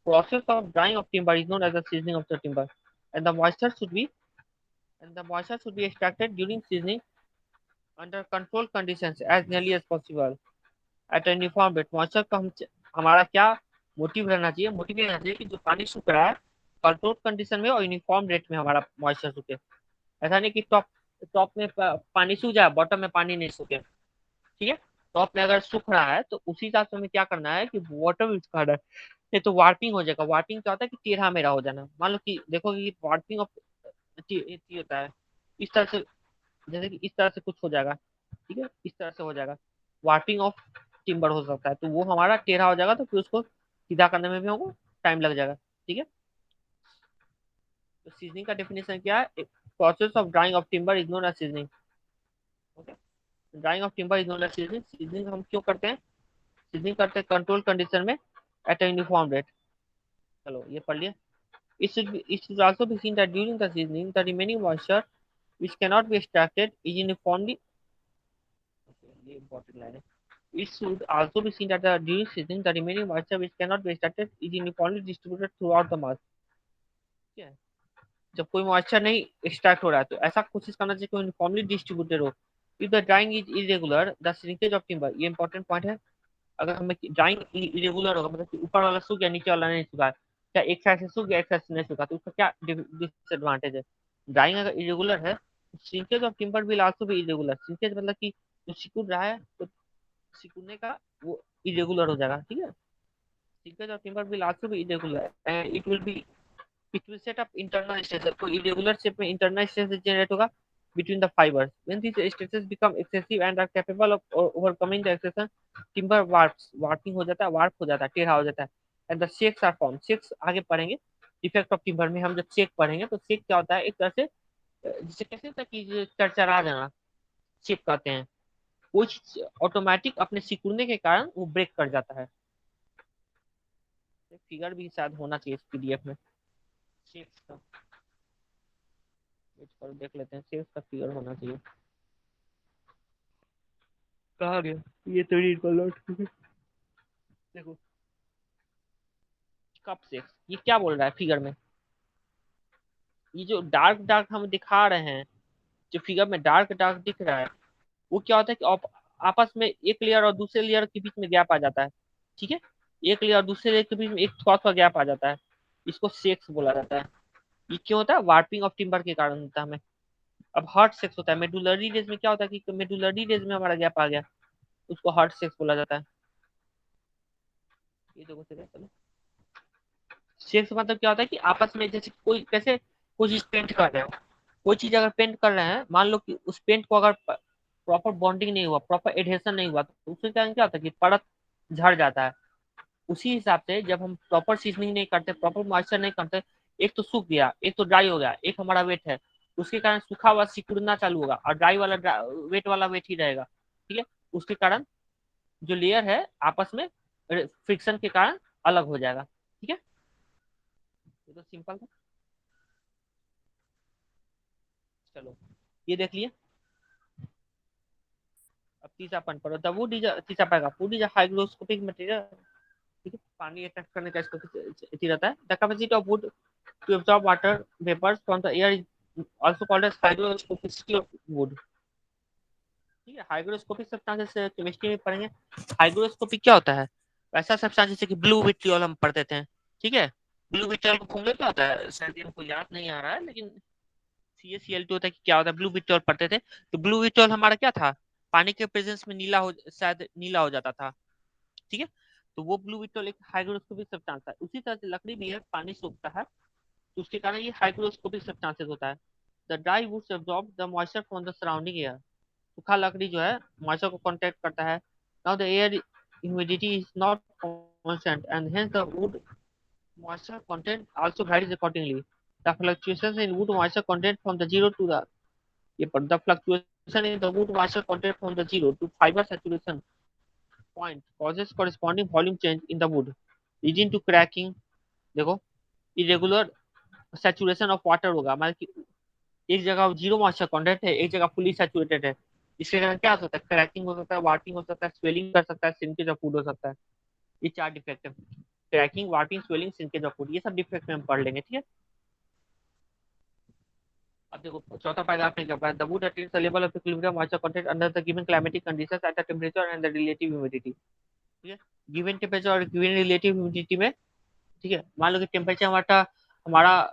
Process of drying of timber is known as the seasoning of the timber, and the moisture should be extracted during seasoning under controlled conditions as nearly as possible at a uniform rate। Moisture का हमारा क्या motive रहना चाहिए? Motive रहना चाहिए कि जो पानी सूख रहा है कंट्रोल कंडीशन में और यूनिफॉर्म रेट में हमारा मॉइस्चर सूखे। ऐसा नहीं कि टॉप टॉप में पानी सूख जाए, बॉटम में पानी नहीं सूखे, ठीक है। टॉप में अगर सूख रहा है तो उसी हिसाब से हमें क्या करना है कि वाटर यूज करना है, नहीं तो वार्पिंग हो जाएगा। वार्पिंग क्या होता है कि टेढ़ा मेढ़ा हो जाना। मान लो कि देखो कि वार्पिंग ऑफ होता है इस तरह से, जैसे कि इस तरह से कुछ हो जाएगा, ठीक है, इस तरह से हो जाएगा, वार्पिंग ऑफ टिम्बर हो सकता है, तो वो हमारा टेढ़ा हो जाएगा, तो फिर उसको सीधा करने में भी हमको टाइम लग जाएगा, ठीक है। तो सीजनिंग का डेफिनेशन क्या है? Process of drying of timber is known as seasoning, okay. Drying of timber is known as seasoning. Seasoning हम क्यों करते हैं? सीजनिंग करते हैं कंट्रोल कंडीशन में एट a uniform rate। चलो ये पढ़ लिया। It should also be seen that during the seasoning, the remaining moisture, which cannot be extracted, is uniformly. ये important line है। It should also be seen that during seasoning, the remaining moisture, which cannot be extracted, is uniformly distributed throughout the mass, ठीक है। जब कोई moisture नहीं extract हो रहा है तो ऐसा कोशिश करना चाहिए कि यूनिफॉर्मली डिस्ट्रीब्यूटेड हो। If the drawing is irregular, the shrinkage of timber, ये इंपॉर्टेंट पॉइंट है। अगर हमें ड्राइंग इरेगुलर होगा, मतलब कि ऊपर वाला सूख गया, नीचे वाला नहीं सूखा, क्या एक साइड से सूख गया एक साइड से नहीं सूखा, तो उसका क्या डिसएडवांटेज है? ड्राइंग अगर इरेगुलर है, shrinkage of timber will also भी इरेगुलर। श्रिंकेज मतलब कि जो सिकुड़ रहा है तो सिकुड़ने का वो इरेगुलर हो जाएगा, ठीक है। Shrinkage of timber will also be irregular and it will set up internal stresses. तो इरेगुलर शेप में इंटरनल स्ट्रेसेस जनरेट होगा between the fibers. When these stresses become excessive and are capable of overcoming the excession, timber warps, warping हो जाता है, warp हो जाता है, टेढ़ा हो जाता है, and the shakes are formed। shakes आगे पढ़ेंगे। डिफेक्ट ऑफ टिम्बर में हम जब शेक पढ़ेंगे तो शेक क्या होता है? एक तरह से जिसे कैसे होता है कि चरचरा जाना, शेक कहते हैं। वो चीज ऑटोमेटिक अपने सिकुड़ने के कारण वो ब्रेक कर जाता है। फिगर भी शायद होना चाहिए इस पीडीएफ में शेक्स का, पर देख लेते हैं, शेक्स का फिगर होना चाहिए। कहाँ गया? ये तो रीड कर लो, देखो कप शेक्स, ये क्या बोल रहा है फिगर में? ये जो डार्क डार्क हम दिखा रहे हैं, जो फिगर में डार्क डार्क दिख रहा है, वो क्या होता है कि आपस में एक लेयर और दूसरे लेयर के बीच में गैप आ जाता है, ठीक है। एक लेयर और दूसरे लेयर के बीच में एक थोड़ा सा गैप आ जाता है, इसको सेक्स बोला जाता है। ये क्यों होता है? वार्पिंग ऑफ टिम्बर के कारण होता है हमें। अब हर्ट सेक्स होता है। मेडुलरी रेज में क्या होता है कि मेडुलरी रेज में हमारा गैप आ गया, उसको हर्ट सेक्स बोला जाता है। ये देखो चलो, सेक्स मतलब क्या होता है कि आपस में जैसे कोई कैसे कोई चीज पेंट कर रहे हो, कोई चीज अगर पेंट कर रहे हैं, मान लो कि उस पेंट को अगर प्रॉपर बॉन्डिंग नहीं हुआ, प्रॉपर एडहेशन नहीं हुआ, तो उसके कारण क्या होता है कि परत झड़ जाता है। उसी हिसाब से जब हम प्रॉपर सीजनिंग नहीं करते, प्रॉपर मॉइस्चर नहीं करते, एक तो सूख गया, एक तो ड्राई हो गया, एक हमारा वेट है, उसके कारण सूखा हुआ सिकुड़ना चालू होगा और ड्राई वाला वेट वाला वेट ही रहेगा, ठीक है। उसके कारण जो लेयर है आपस में फ्रिक्शन के कारण अलग हो जाएगा, ठीक है। ये तो सिंपल था। चलो ये देख लिए। अब तीसरा पॉइंट पढ़ो। द वुड इज तीसरा पाएगा, वुड इज हाइग्रोस्कोपिक मटेरियल, ठीक है। पानी अटैक करने का इसको रहता है। The capacity of would to absorb water vapors from the air is also called as hygroscopicity of wood. ठीक है, हाइग्रोस्कोपिक सब्सटेंसेस केमिस्ट्री में पढ़ेंगे। हाइग्रोस्कोपिक क्या होता है? ऐसा सब्सटेंस जैसे कि ब्लू विट्रियोल हम पढ़ते थे, ठीक है। ब्लू विट्रियोल को फॉर्मूला क्या होता है शायद हमको याद नहीं आ रहा है, लेकिन CaCl2 होता है कि क्या होता है, ब्लू विट्रियोल पढ़ते थे। तो ब्लू विट्रियोल हमारा क्या था, पानी के प्रेजेंस में नीला हो, शायद नीला हो जाता था, ठीक है। तो वो ब्लू विट्रियोल एक हाइग्रोस्कोपिक सब्सटेंस है। उसी तरह से लकड़ी भी है, पानी सोखता है, तो उसके कारण ये हाइग्रोस्कोपिक सब्सटेंसेस होता है। The dry woods absorb the moisture from the surrounding air. सूखा लकड़ी जो है मॉइस्चर को कॉन्टेक्ट करता है। Now the air humidity is not constant and hence the wood moisture content also varies accordingly. The fluctuations in wood moisture content from the zero to the ये पर the fluctuation in the wood moisture content from the zero to fibre saturation point causes corresponding volume change in the wood leading to cracking। देखो, irregular saturation of water होगा, मतलब कि एक जगह zero moisture content है, एक जगह fully saturated है। इसके कारण क्या हो सकता है, क्रैकिंग हो सकता है, वार्पिंग हो सकता है, स्वेलिंग कर सकता है, सिंकेज ऑफ फूड हो सकता है। ये चार डिफेक्ट है, cracking, warping, swelling, sinkage of food, ये सब डिफेक्ट में हम पढ़ लेंगे, ठीक है। अब देखो चौथा पैराग्राफ में क्या है, the wood attains the level of equilibrium moisture content under the given climatic conditions at the temperature and the relative humidity. ठीक है, गिवन टेम्परेचर और गिवन रिलेटिव ह्यूमिडिटी में, ठीक है। मान लो कि टेम्परेचर हमारा हमारा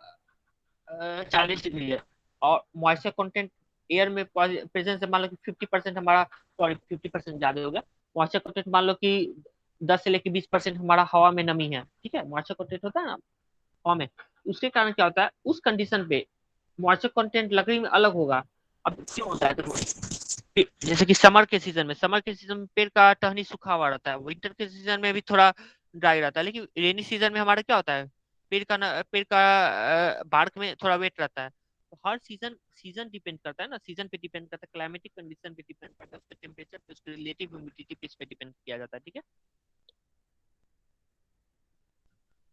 40 डिग्री है, और मॉइस्चर कंटेंट एयर में प्रेजेंस है मान लो कि 50% हमारा, सॉरी 50% ज्यादा हो गया। मॉइस्चर कंटेंट मान लो कि 10 से लेकर 20% हमारा हवा में नमी है, ठीक है। मॉइस्चर कंटेंट होता है ना हवा में, उसके कारण क्या होता है, उस कंडीशन पे मॉइस्चर कंटेंट लकड़ी में अलग होगा। अब क्यों होता है देखो, जैसे कि समर के सीजन में पेड़ का टहनी सूखा हुआ रहता है, विंटर के सीजन में भी थोड़ा ड्राई रहता है, लेकिन रेनी सीजन में हमारा क्या होता है, पेड़ का बार्क में थोड़ा वेट रहता है। तो हर सीजन सीजन डिपेंड करता है ना, सीजन पे डिपेंड करता है, क्लाइमेटिक कंडीशन पे डिपेंड करता है, उसके टेम्परेचर पे, उसके रिलेटिव ह्यूमिडिटी पे, इस पे डिपेंड किया जाता है, ठीक है।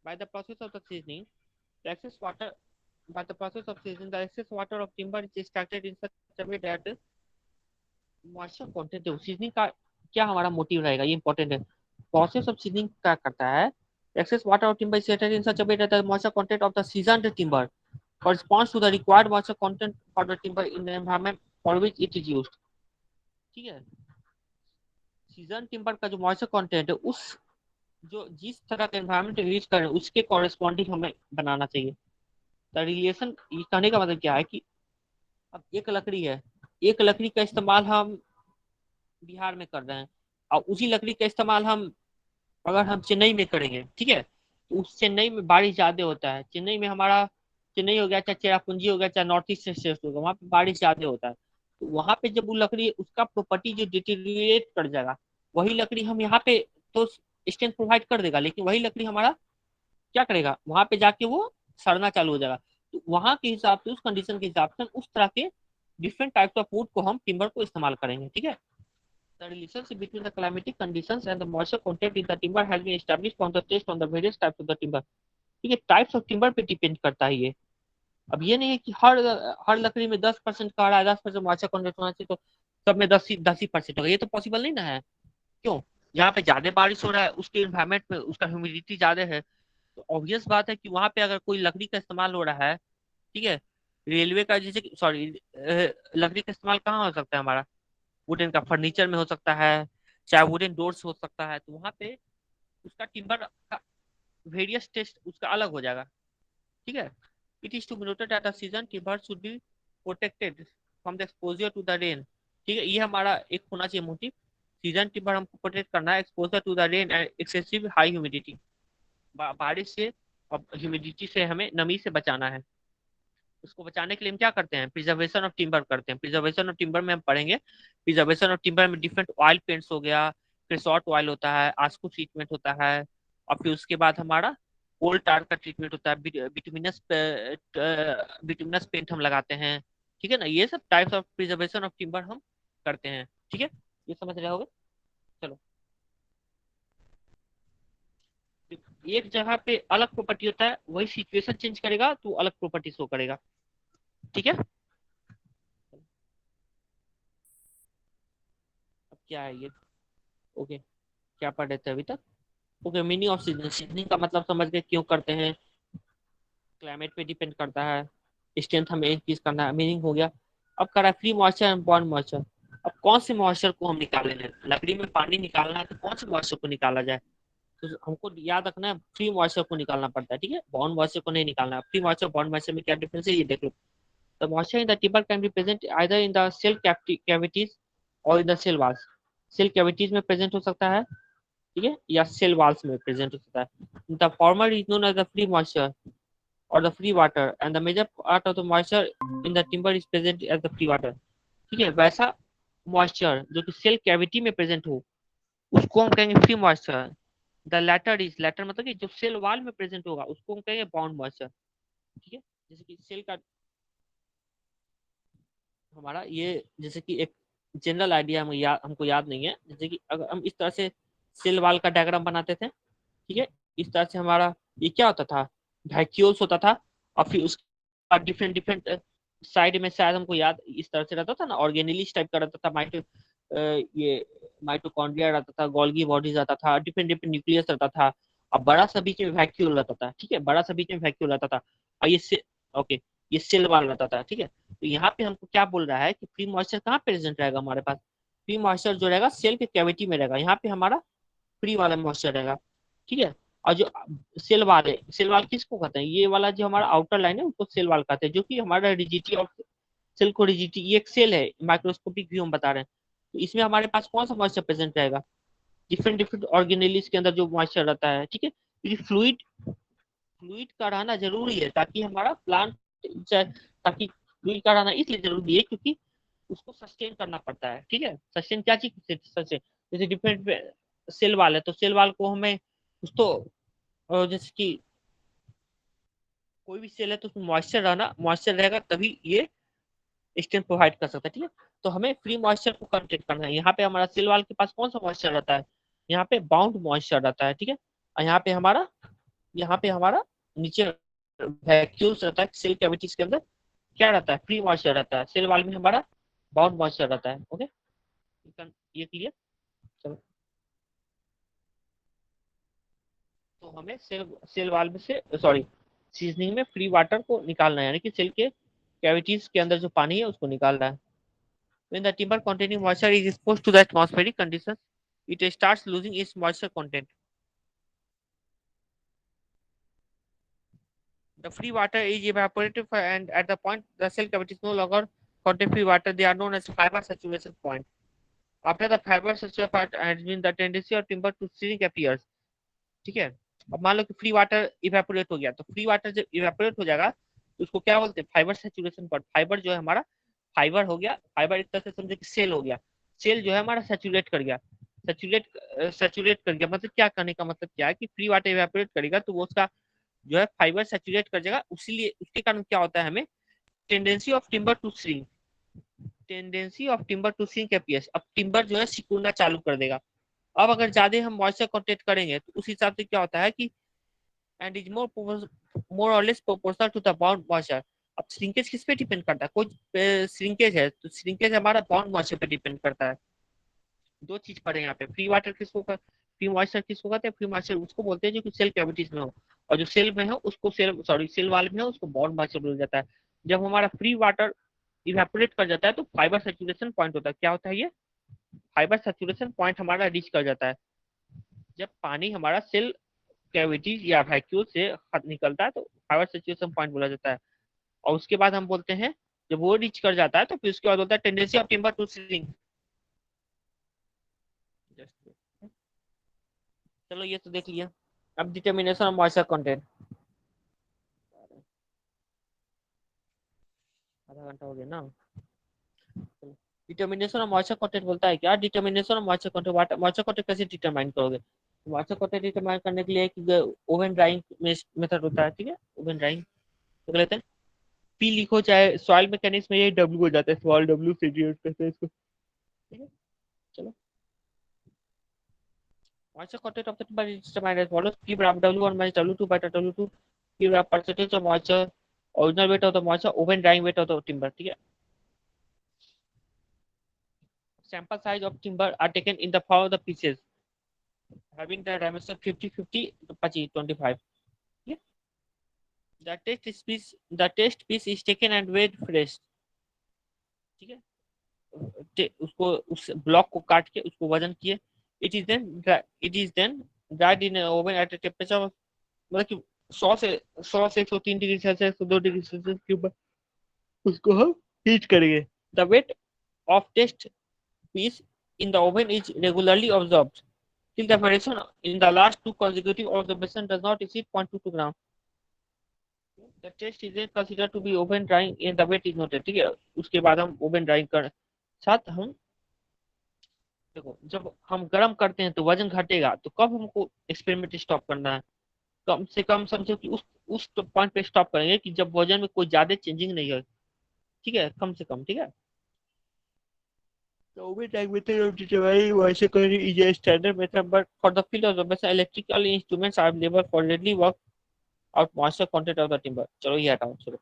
Bye the process of the seasoning the excess water by the process of seasoning, the excess water of timber is extracted in such a way that moisture content है। Seasoning का क्या हमारा मोटिव रहेगा, ये इंपॉर्टेंट है। Process of seasoning क्या करता है, excess water of timber is settled in such a way that the moisture content of the seasoned timber corresponds to the required moisture content for the timber in the environment for which it is used। ठीक है, season timber का जो moisture content है, उस जो जिस तरह का एनवायरमेंट यूज कर रहे हैं उसके कॉरेस्पॉन्डिंग हमें बनाना चाहिए। द रिलेशन, ये कहने का मतलब क्या है कि अब एक लकड़ी है, एक लकड़ी का इस्तेमाल हम बिहार में कर रहे हैं, और उसी लकड़ी का इस्तेमाल हम अगर हम चेन्नई में करेंगे, ठीक है, तो उस चेन्नई में बारिश ज्यादा होता है। चेन्नई में हमारा, चेन्नई हो गया चाहे चेरापूंजी हो गया चाहे नॉर्थ ईस्ट स्टेट होगा, वहाँ पे बारिश ज्यादा होता है। तो वहाँ पे जब वो लकड़ी उसका प्रॉपर्टी जो डिटेरियोरेट कर जाएगा, वही लकड़ी हम यहाँ पे तो स्ट्रेंथ प्रोवाइड कर देगा, लेकिन वही लकड़ी हमारा क्या करेगा, वहां पे जाके वो सड़ना चालू हो जाएगा। तो वहां के हिसाब से, उस कंडीशन के हिसाब से उस तरह के डिफरेंट टाइप्स ऑफ वुड को हम टिम्बर को इस्तेमाल करेंगे, ठीक है। The relationship between the climatic conditions and the moisture content in the timber has been established from the test on the various types of the timber। ठीक है, types of timber पे डिपेंड करता है ये। अब ये नहीं है कि हर हर लकड़ी में 10% का आ रहा है, 10% मॉइस्चर कंटेंट होना चाहिए, तो सब में 10 ही 10% होगा, ये तो पॉसिबल नहीं ना है। क्यों, जहाँ पे ज्यादा बारिश हो रहा है उसके इन्वायरमेंट में उसका ह्यूमिडिटी ज्यादा है, तो ऑब्वियस बात है कि वहां पे अगर कोई लकड़ी का इस्तेमाल हो रहा है, ठीक है, रेलवे का जैसे, सॉरी, लकड़ी का इस्तेमाल कहाँ हो सकता है हमारा, वुडन का फर्नीचर में हो सकता है, चाहे वुडन डोर्स हो सकता है, तो वहां पे उसका टिम्बर का वेरियस टेस्ट उसका अलग हो जाएगा, ठीक है। It is to be noted that the season timber should be protected from the exposure to the rain. ठीक है, ये हमारा एक होना चाहिए मोटिव। सीजन टिम्बर हमको प्रोटेक्ट करना है exposure to the rain and excessive high humidity, बारिश से और ह्यूमिडिटी से हमें नमी से बचाना है। उसको बचाने के लिए हम क्या करते हैं, प्रिजर्वेशन ऑफ टिम्बर करते हैं। प्रिजर्वेशन ऑफ टिम्बर में हम पढ़ेंगे, प्रिजर्वेशन ऑफ टिम्बर में डिफरेंट ऑयल पेंट्स हो गया, फिर शॉर्ट ऑयल होता है, आस्को ट्रीटमेंट होता है, और फिर उसके बाद हमारा कोल टार का ट्रीटमेंट होता है, बिटुमिनस बिटुमिनस पेंट हम लगाते हैं, ठीक है ना। ये सब types of preservation of timber हम करते हैं, ठीक है, ये समझ रहे होगे। चलो, एक जगह पे अलग प्रॉपर्टी होता है, वही सिचुएशन चेंज करेगा तो अलग प्रॉपर्टी शो करेगा, ठीक है। अब क्या है ये, ओके, क्या पढ़ रहे थे अभी तक। Okay, meaning of seasoning, seasoning का मतलब समझ गए क्यों करते हैं, क्लाइमेट पे डिपेंड करता है, स्ट्रेंथ हमें इंक्रीज करना है, मीनिंग हो गया। अब करा free moisture and bond moisture. अब कौन से मॉइस्चर को हम निकालें? लकड़ी में पानी निकालना है तो कौन से मॉइस्चर को निकाला जाए? तो हमको याद रखना है, फ्री मॉइस्चर को निकालना पड़ता है, ठीक है, बॉन्ड मॉइस्चर को नहीं निकालना है। फ्री मॉइस्चर बॉन्ड मॉइस्चर में क्या डिफरेंस है ये देख लो। The moisture in the timber can be present either in the cell cavities और in the cell walls. Cell cavities में प्रेजेंट हो सकता है, ठीक है, या सेल वाल्स में प्रेजेंट हो सकता है। The former is known as the free moisture और the free water and the major part of the moisture in the timber is present as the free water. ठीक है, वैसा मॉइस्चर जो कि सेल कैविटी में प्रेजेंट हो उसको हम कहेंगे free moisture. The latter is, latter मतलब कि जो सेल वाल में प्रेजेंट होगा उसको हम कहेंगे बाउंड मॉइस्चर। ठीक है, जैसे कि सेल का हमारा ये, जैसे कि एक जनरल आइडिया हमको याद नहीं है। जैसे कि अगर हम इस तरह से सेल वाल का डायग्राम बनाते थे, ठीक है, इस तरह से हमारा ये क्या होता था, वैक्यूल्स होता था। और फिर उसका डिफरेंट डिफरेंट साइड में शायद हमको याद इस तरह से रहता था ना, ऑर्गेनिलीज टाइप का रहता था, ये माइटोकॉन्ड्रिया रहता था, गोल्गी बॉडीज रहता था, डिफरेंट डिफरेंट न्यूक्लियस रहता था। और बड़ा सा बीच में वैक्यूल रहता था, ठीक है, बड़ा सा बीच में वैक्यूल रहता था। और ओके, ये सेल वाल रहता था, ठीक है। तो यहाँ पे हमको क्या बोल रहा है कि फ्री मॉइस्चर कहाँ प्रेजेंट रहेगा हमारे पास? फ्री मॉइस्चर जो रहेगा सेल के कैविटी में रहेगा, यहाँ पे हमारा फ्री वाला मॉइस्चर रहेगा, ठीक है। और जो सेल वाल है, सेल वाल किसको कहते हैं? ये वाला जो हमारा आउटर लाइन है उसको सेल वाल कहते हैं, जो कि हमारा रिजिडिटी ऑफ सेल को रिजिडिटी, ये एक सेल है, माइक्रोस्कोपिक व्यू हम बता रहे हैं। तो इसमें हमारे पास कौन सा मॉइस्चर प्रेजेंट रहेगा? डिफरेंट डिफरेंट ऑर्गेनेलिस के अंदर जो मॉइस्चर रहता है, ठीक है। ये फ्लूइड फ्लूइड का रहना जरूरी है ताकि हमारा प्लांट, ताकि फ्लूइड का रहना इसलिए जरूरी है क्योंकि उसको सस्टेन करना पड़ता है, ठीक है। सस्टेन क्या चीज से सस्टेन? जैसे डिफरेंट सेल वाल है तो सेल वाल को हमें कुछ तो जैसे कि कोई भी सेल है तो उसमें मॉइस्चर रहना, मॉइस्चर रहेगा तभी ये स्ट्रेंथ प्रोवाइड कर सकता है, ठीक है। तो हमें फ्री मॉइस्चर को कंटेक्ट करना है। यहाँ पे हमारा सेल वाल के पास कौन सा मॉइस्चर रहता है? यहाँ पे बाउंड मॉइस्चर रहता है, ठीक है। और यहाँ पे हमारा नीचे वैक्यूल्स रहता है सेल कैविटीज के अंदर, क्या रहता है? फ्री मॉइस्चर रहता है। सेल वाल में हमारा बाउंड मॉइस्चर रहता है, ओके। ये क्लियर? चलो, तो हमें सेल सेल वाल में से, सॉरी, सीजनिंग में फ्री वाटर को निकालना है, यानी कि सेल के कैविटीज के अंदर जो पानी है उसको निकालना है। When the timber containing moisture is exposed to the atmospheric conditions, it starts losing its moisture content. The free water is evaporated and at the point the cell cavities no longer contain free water, they are known as fiber saturation point. After the fiber saturation point has been, the tendency of timber to shrink appears. ठीक है। अब मान लो कि free water evaporate हो गया, तो free water जब evaporate हो जाएगा तो उसको क्या बोलते हैं? Fibre saturation point. फाइबर जो है हमारा, फाइबर हो गया, फाइबर एक तरह से समझे कि सेल हो गया। सेल जो है हमारा सेचुरेट कर गया, सेचुरेट सेचुरेट कर गया, मतलब क्या करने का मतलब क्या है कि फ्री वाटर इवेपोरेट करेगा तो वो उसका जो है फाइबर सेचुरेट कर जाएगा, उसीलिए उसके कारण क्या होता है हमें? Tendency of timber to shrink, tendency of timber to shrink एपीएस। अब टिम्बर जो है सिकुड़ना चालू कर देगा। अब अगर ज्यादा हम मॉइस्चर कंटेंट करेंगे तो उस हिसाब से क्या होता है कि and is more or less proportional to the bound moisture. अब श्रिंकेज किस पे डिपेंड करता है? कोई श्रिंकेज है तो श्रिंकेज हमारा बाउंड मॉइस्चर पे डिपेंड करता है। दो चीज पड़े यहाँ पे, फ्री वाटर किसको फ्री मॉइस्चर किसको कहते हैं? फ्री मॉइस्चर उसको बोलते हैं जो कि सेल कैविटीज में हो, और जो सेल में हो उसको सेल, सॉरी, सेल वाल में हो उसको बाउंड मॉइस्चर बोला जाता है। जब हमारा फ्री वाटर इवेपोरेट कर जाता है तो फाइबर सेचुरेशन पॉइंट होता है। क्या होता है ये? फाइबर सेचुरेशन पॉइंट हमारा रीच कर जाता है। जब पानी हमारा सेल कैविटी या वैक्यूल से निकलता है तो फाइबर सेचुरेशन पॉइंट बोला जाता है। और उसके बाद हम बोलते हैं, जब वो रीच कर जाता है तो फिर उसके बाद होता है tendency of timber to shrink. चलो ये तो देख लिया। अब डिटर्मिनेशन ऑफ मॉइस्चर कंटेंट। आधा घंटा हो गया ना। डिटर्मिनेशन ऑफ मॉइस्चर कंटेंट बोलता है क्या? Determination of moisture content, moisture content कैसे डिटरमाइन करोगे? मॉइस्चर कंटेंट डिटरमाइन करने के लिए एक ओवन ड्राइंग मेथड होता है, ठीक है, ओवन ड्राइंग कर लेते हैं। पी लिखो चाहे सॉइल मैकेनिक्स में ये डब्ल्यू हो जाता है, स्मॉल डब्ल्यू से डिनोट करते हैं इसको, ठीक है। चलो, moisture content of the timber is determined as follows: P gram W1 minus W2 by W2, P gram percentage of moisture, original weight of the moisture, oven drying weight of the timber, ठीक है। Sample size of timber are taken in the form of the pieces having the dimension 50 50 25 ठीक है। The test piece is taken and weight fresh, ठीक है। उसको उस block को काट के उसको वजन किए। It is then dried in oven at a temperature, मतलब कि 100 से 103 डिग्री सेल्सियस, 102 डिग्री सेल्सियस के ऊपर उसको हम हीट करेंगे। The weight of test piece in the oven is regularly observed till the variation in the last two consecutive observation does not exceed 0.22 gram. The test is then considered to be oven drying and the weight is noted, ठीक है। उसके बाद हम oven drawing कर साथ हम देखो, जब हम गर्म करते हैं तो वजन घटेगा, तो कब हमको एक्सपेरिमेंट स्टॉप करना है? कम से कम समझो कि उस पॉइंट पे स्टॉप करेंगे कि जब वजन में कोई ज्यादा चेंजिंग नहीं हो, ठीक है, कम से कम, ठीक है। The oven tag method of determining moisture content is a standard method, but for the field of observation, electrical instruments are available for readily work out moisture content of the timber. चलो ये हटाओ, चलो।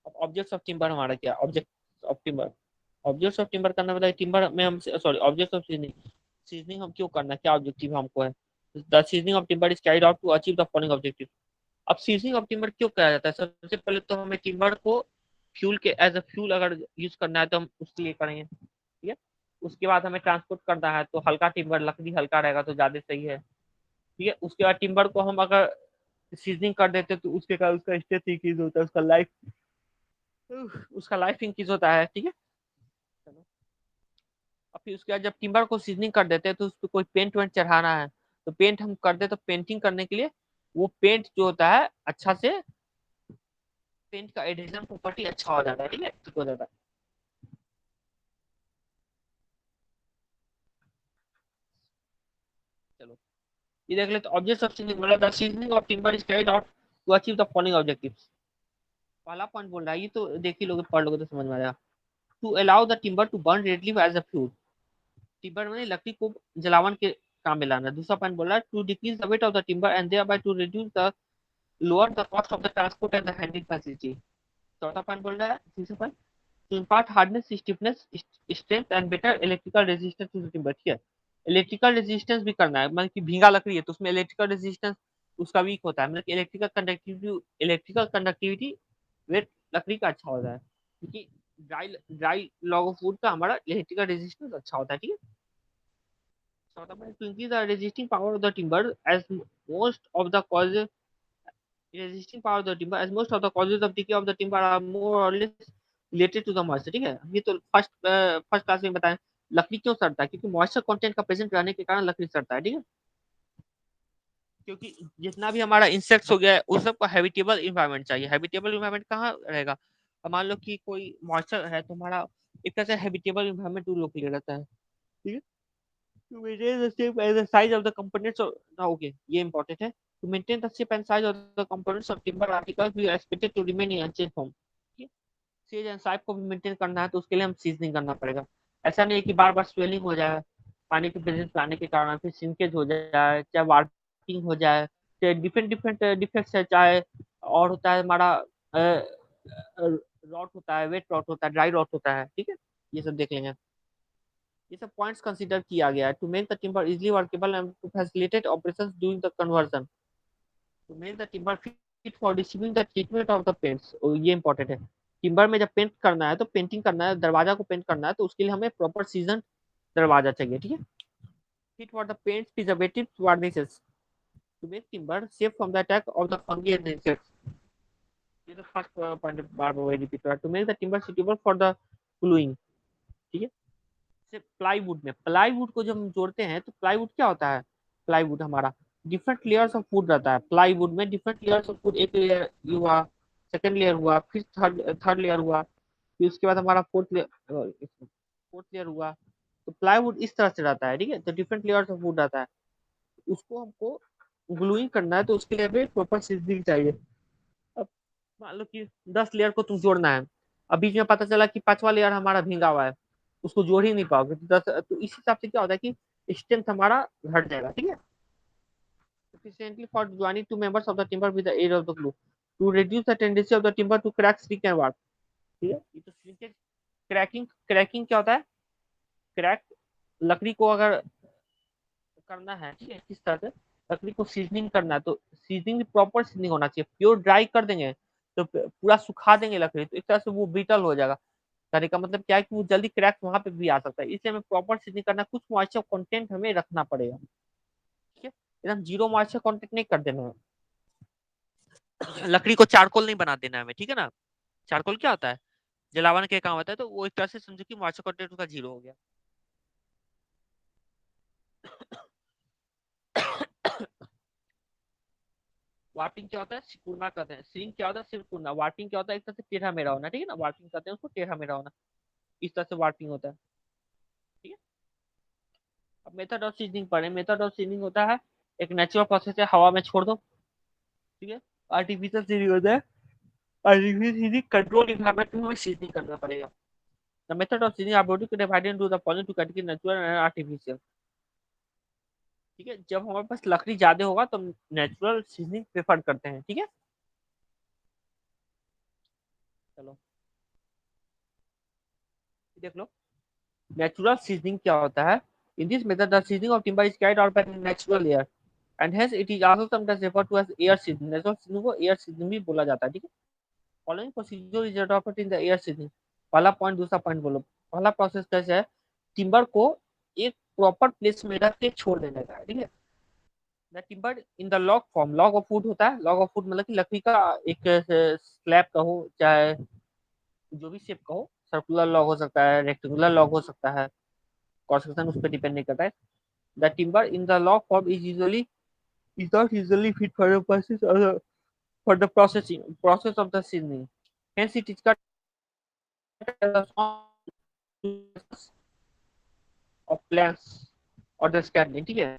अब objects of timber हमारा क्या? Objects of timber करना मतलब timber में हम, sorry, objects of seasoning. Seasoning हम क्यों करना है, क्या ऑब्जेक्टिव हमको है? The seasoning of timber is carried out to achieve the following objective. अब सीजनिंग ऑफ टिम्बर क्यों किया जाता है? सबसे पहले तो हमें टिम्बर को फ्यूल के एज अ फ्यूल अगर यूज करना है तो हम उसके लिए करेंगे, ठीक है। उसके बाद हमें ट्रांसपोर्ट करना है तो हल्का टिम्बर, लकड़ी हल्का रहेगा तो ज्यादा सही है, ठीक है। उसके बाद टिम्बर को हम अगर सीजनिंग कर देते तो उसके कारण उसका स्टेज इंक्रीज होता है, उसका लाइफ इंक्रीज होता है, ठीक है। चलो, और फिर उसके बाद जब टिम्बर को सीजनिंग कर देते हैं तो उस पर कोई पेंट वेंट चढ़ाना है, तो पेंट हम कर दे तो पेंटिंग करने के लिए वो पेंट जो होता है अच्छा से, पेंट का एडिशन प्रॉपर्टी अच्छा हो जाता है, ठीक है, ठीक हो जाता है। चलो ये देख लेते, ऑब्जेक्ट्स ऑफ सीजनिंग मतलब the seasoning of timber is carried out to achieve the following objectives. पहला पॉइंट बोल रहा है, ये तो देख ही लोगे, पढ़ लोगे तो समझ में आ जाएगा। To allow the timber to burn readily as a fuel, timber में लकड़ी को जलावन के काम में लाना। दूसरा पॉइंट बोल रहा है to decrease the weight of the timber and thereby to reduce the lower the cost of the transport and the handling facility. चौथा पॉइंट बोल रहा है, तीसरा point, to impart hardness, stiffness, strength and better electrical resistance to the timber, ठीक है। Electrical resistance भी करना है, मतलब कि भींगा लकड़ी है तो उसमें इलेक्ट्रिकल रेजिस्टेंस उसका वीक होता है, मतलब कि इलेक्ट्रिकल कंडक्टिविटी वेट लकड़ी का अच्छा होता है, क्योंकि ड्राई लॉग ऑफ वुड का हमारा इलेक्ट्रिकल रेजिस्टेंस अच्छा होता है, ठीक है। So to increase the resisting power of the timber as most of the causes resisting power of the timber as most of the causes of decay of the timber are more or less related to the moisture, ठीक है। ये तो first class में बताएं लकड़ी क्यों सड़ता है, क्योंकि मॉइस्चर कंटेंट का प्रेजेंट रहने के कारण लकड़ी सड़ता है, ठीक है। क्योंकि जितना भी हमारा इंसेक्ट्स हो गया उस सबको हैबिटेबल इन्वायरमेंट चाहिए। हैबिटेबल इन्वायरमेंट कहाँ रहेगा? अब मान लो कि कोई मॉइस्चर है तो हमारा एक तरह से हैबिटेबल इन्वायरमेंट उन लोग के लिए रहता है, ठीक है। To maintain the shape and the size of the components of, now okay, ये important है। To maintain the shape and size of the components of timber articles we are expected to remain in unchanged form, ठीक है। Says and size को भी maintain करना है तो उसके लिए हम सीजनिंग करना पड़ेगा। ऐसा नहीं है कि बार बार स्वेलिंग हो जाए पानी के प्रेजेंस में आने के कारण, फिर सिंकेज हो जाए, चाहे वार्पिंग हो जाए, चाहे डिफरेंट डिफरेंट डिफेक्ट्स है, चाहे और होता है हमारा रॉट होता है, वेट रॉट होता है, ड्राई रॉट होता है, ठीक है। ये सब देख लेंगे। ये सब पॉइंट्स कंसीडर किया गया है to make the timber easily workable and to facilitate operations during the conversion, to make the timber fit for receiving the treatment of the paints. ये इंपॉर्टेंट है। टिम्बर में जब पेंट करना है तो पेंटिंग करना है, दरवाजा को पेंट करना है तो उसके लिए हमें प्रॉपर सीजन दरवाजा चाहिए, ठीक है। Fit for the paint preservative varnishes to make timber safe from the attack of the fungi and insects. ये तो फर्स्ट पॉइंट बार बार रिपीट हो रहा है। To make the timber suitable for the gluing, ठीक है। से प्लाईवुड में, प्लाईवुड को जब हम जोड़ते हैं तो प्लाईवुड क्या होता है? प्लाईवुड हमारा डिफरेंट लेयर्स ऑफ वुड रहता है। प्लाईवुड में डिफरेंट लेयर्स ऑफ वुड, एक लेयर हुआ, सेकंड लेयर हुआ, फिर थर्ड थर्ड लेयर हुआ, फिर उसके बाद हमारा फोर्थ लेयर हुआ। तो प्लाईवुड इस तरह से रहता है, ठीक है। तो डिफरेंट लेयर्स ऑफ वुड रहता है, उसको हमको ग्लूइंग करना है तो उसके लिए हमें प्रॉपर सीजनिंग चाहिए। अब मान लो कि 10 लेयर को तुम जोड़ना है, अब बीच में पता चला कि पांचवा लेयर हमारा भींगा हुआ है, उसको जोड़ ही नहीं पाओगे, तो 10, तो इस हिसाब से क्या होता है कि स्ट्रेंथ हमारा घट जाएगा, ठीक है। Efficiently for joining two members of the timber with the aid of the glue to reduce the tendency of the timber to crack, shrink and warp, ठीक है। ये तो श्रिंकेज, क्रैकिंग, क्रैकिंग क्या होता है? क्रैक लकड़ी को अगर करना है, ठीक है, किस तरह से लकड़ी को सीजनिंग करना है तो सीजनिंग प्रॉपर सीजनिंग होना चाहिए। प्योर ड्राई कर देंगे तो पूरा सुखा देंगे लकड़ी तो एक तरह से वो ब्रिटल हो जाएगा। कहने का मतलब क्या है कि वो जल्दी क्रैक वहां पे भी आ सकता है, इसलिए हमें प्रॉपर सीजनिंग करना, कुछ मॉइस्चर कंटेंट हमें रखना पड़ेगा। ठीक है, एकदम जीरो मॉइस्चर कंटेंट नहीं कर देना है। लकड़ी को चारकोल नहीं बना देना है हमें, ठीक है ना। चारकोल क्या होता है, जलावन के काम आता है, तो वो एक तरह से समझो कि मॉइस्चर कंटेंट उसका जीरो हो गया। वार्पिंग क्या होता है, सिकुड़ना कहते हैं। श्रिंक क्या होता है, सिकुड़ना। वार्पिंग क्या होता है, एक तरह से टेढ़ा मेढ़ा होना, ठीक है ना। वार्पिंग कहते हैं उसको, टेढ़ा मेढ़ा होना, इस तरह से वार्पिंग होता है। ठीक है, अब मेथड ऑफ सीजनिंग पढ़े। मेथड ऑफ सीजनिंग होता है एक नेचुरल प्रोसेस है, हवा में छोड़ दो। ठीक है, आर्टिफिशियल सीजनिंग होता है, आर्टिफिशियल सीजनिंग कंट्रोल इन्वायरमेंट में हमें सीजनिंग करना पड़ेगा। The method of seasoning are body को divide into the following two category, natural and artificial. ठीक है, जब हमारे पास लकड़ी ज्यादा होगा तो नेचुरल सीजनिंग प्रेफर करते हैं। ठीक है, चलो देख लो नेचुरल सीजनिंग क्या होता है। In this method the seasoning of timber is carried out by natural air and hence it is also sometimes referred to as air seasoning. Natural seasoning को एयर सीजनिंग भी बोला जाता है। ठीक है, following procedure is adopted in the air seasoning. पहला point, दूसरा point बोलो। पहला प्रोसेस कैसे है, टिम्बर को एक प्रॉपर प्लेस में रख के छोड़ देने का है। ठीक है, the timber in the log form, log of would होता है। लॉग ऑफ वुड मतलब कि लकड़ी का एक स्लैब कहो, चाहे जो भी शेप कहो, सर्कुलर लॉग हो सकता है, रेक्टेंगुलर लॉग हो सकता है, कंस्ट्रक्शन उस पर डिपेंड नहीं करता है। The timber in the log form is usually is not easily fit for the process of for the process of the seasoning. Hence, it is cut as of plants or the scanning. ठीक है,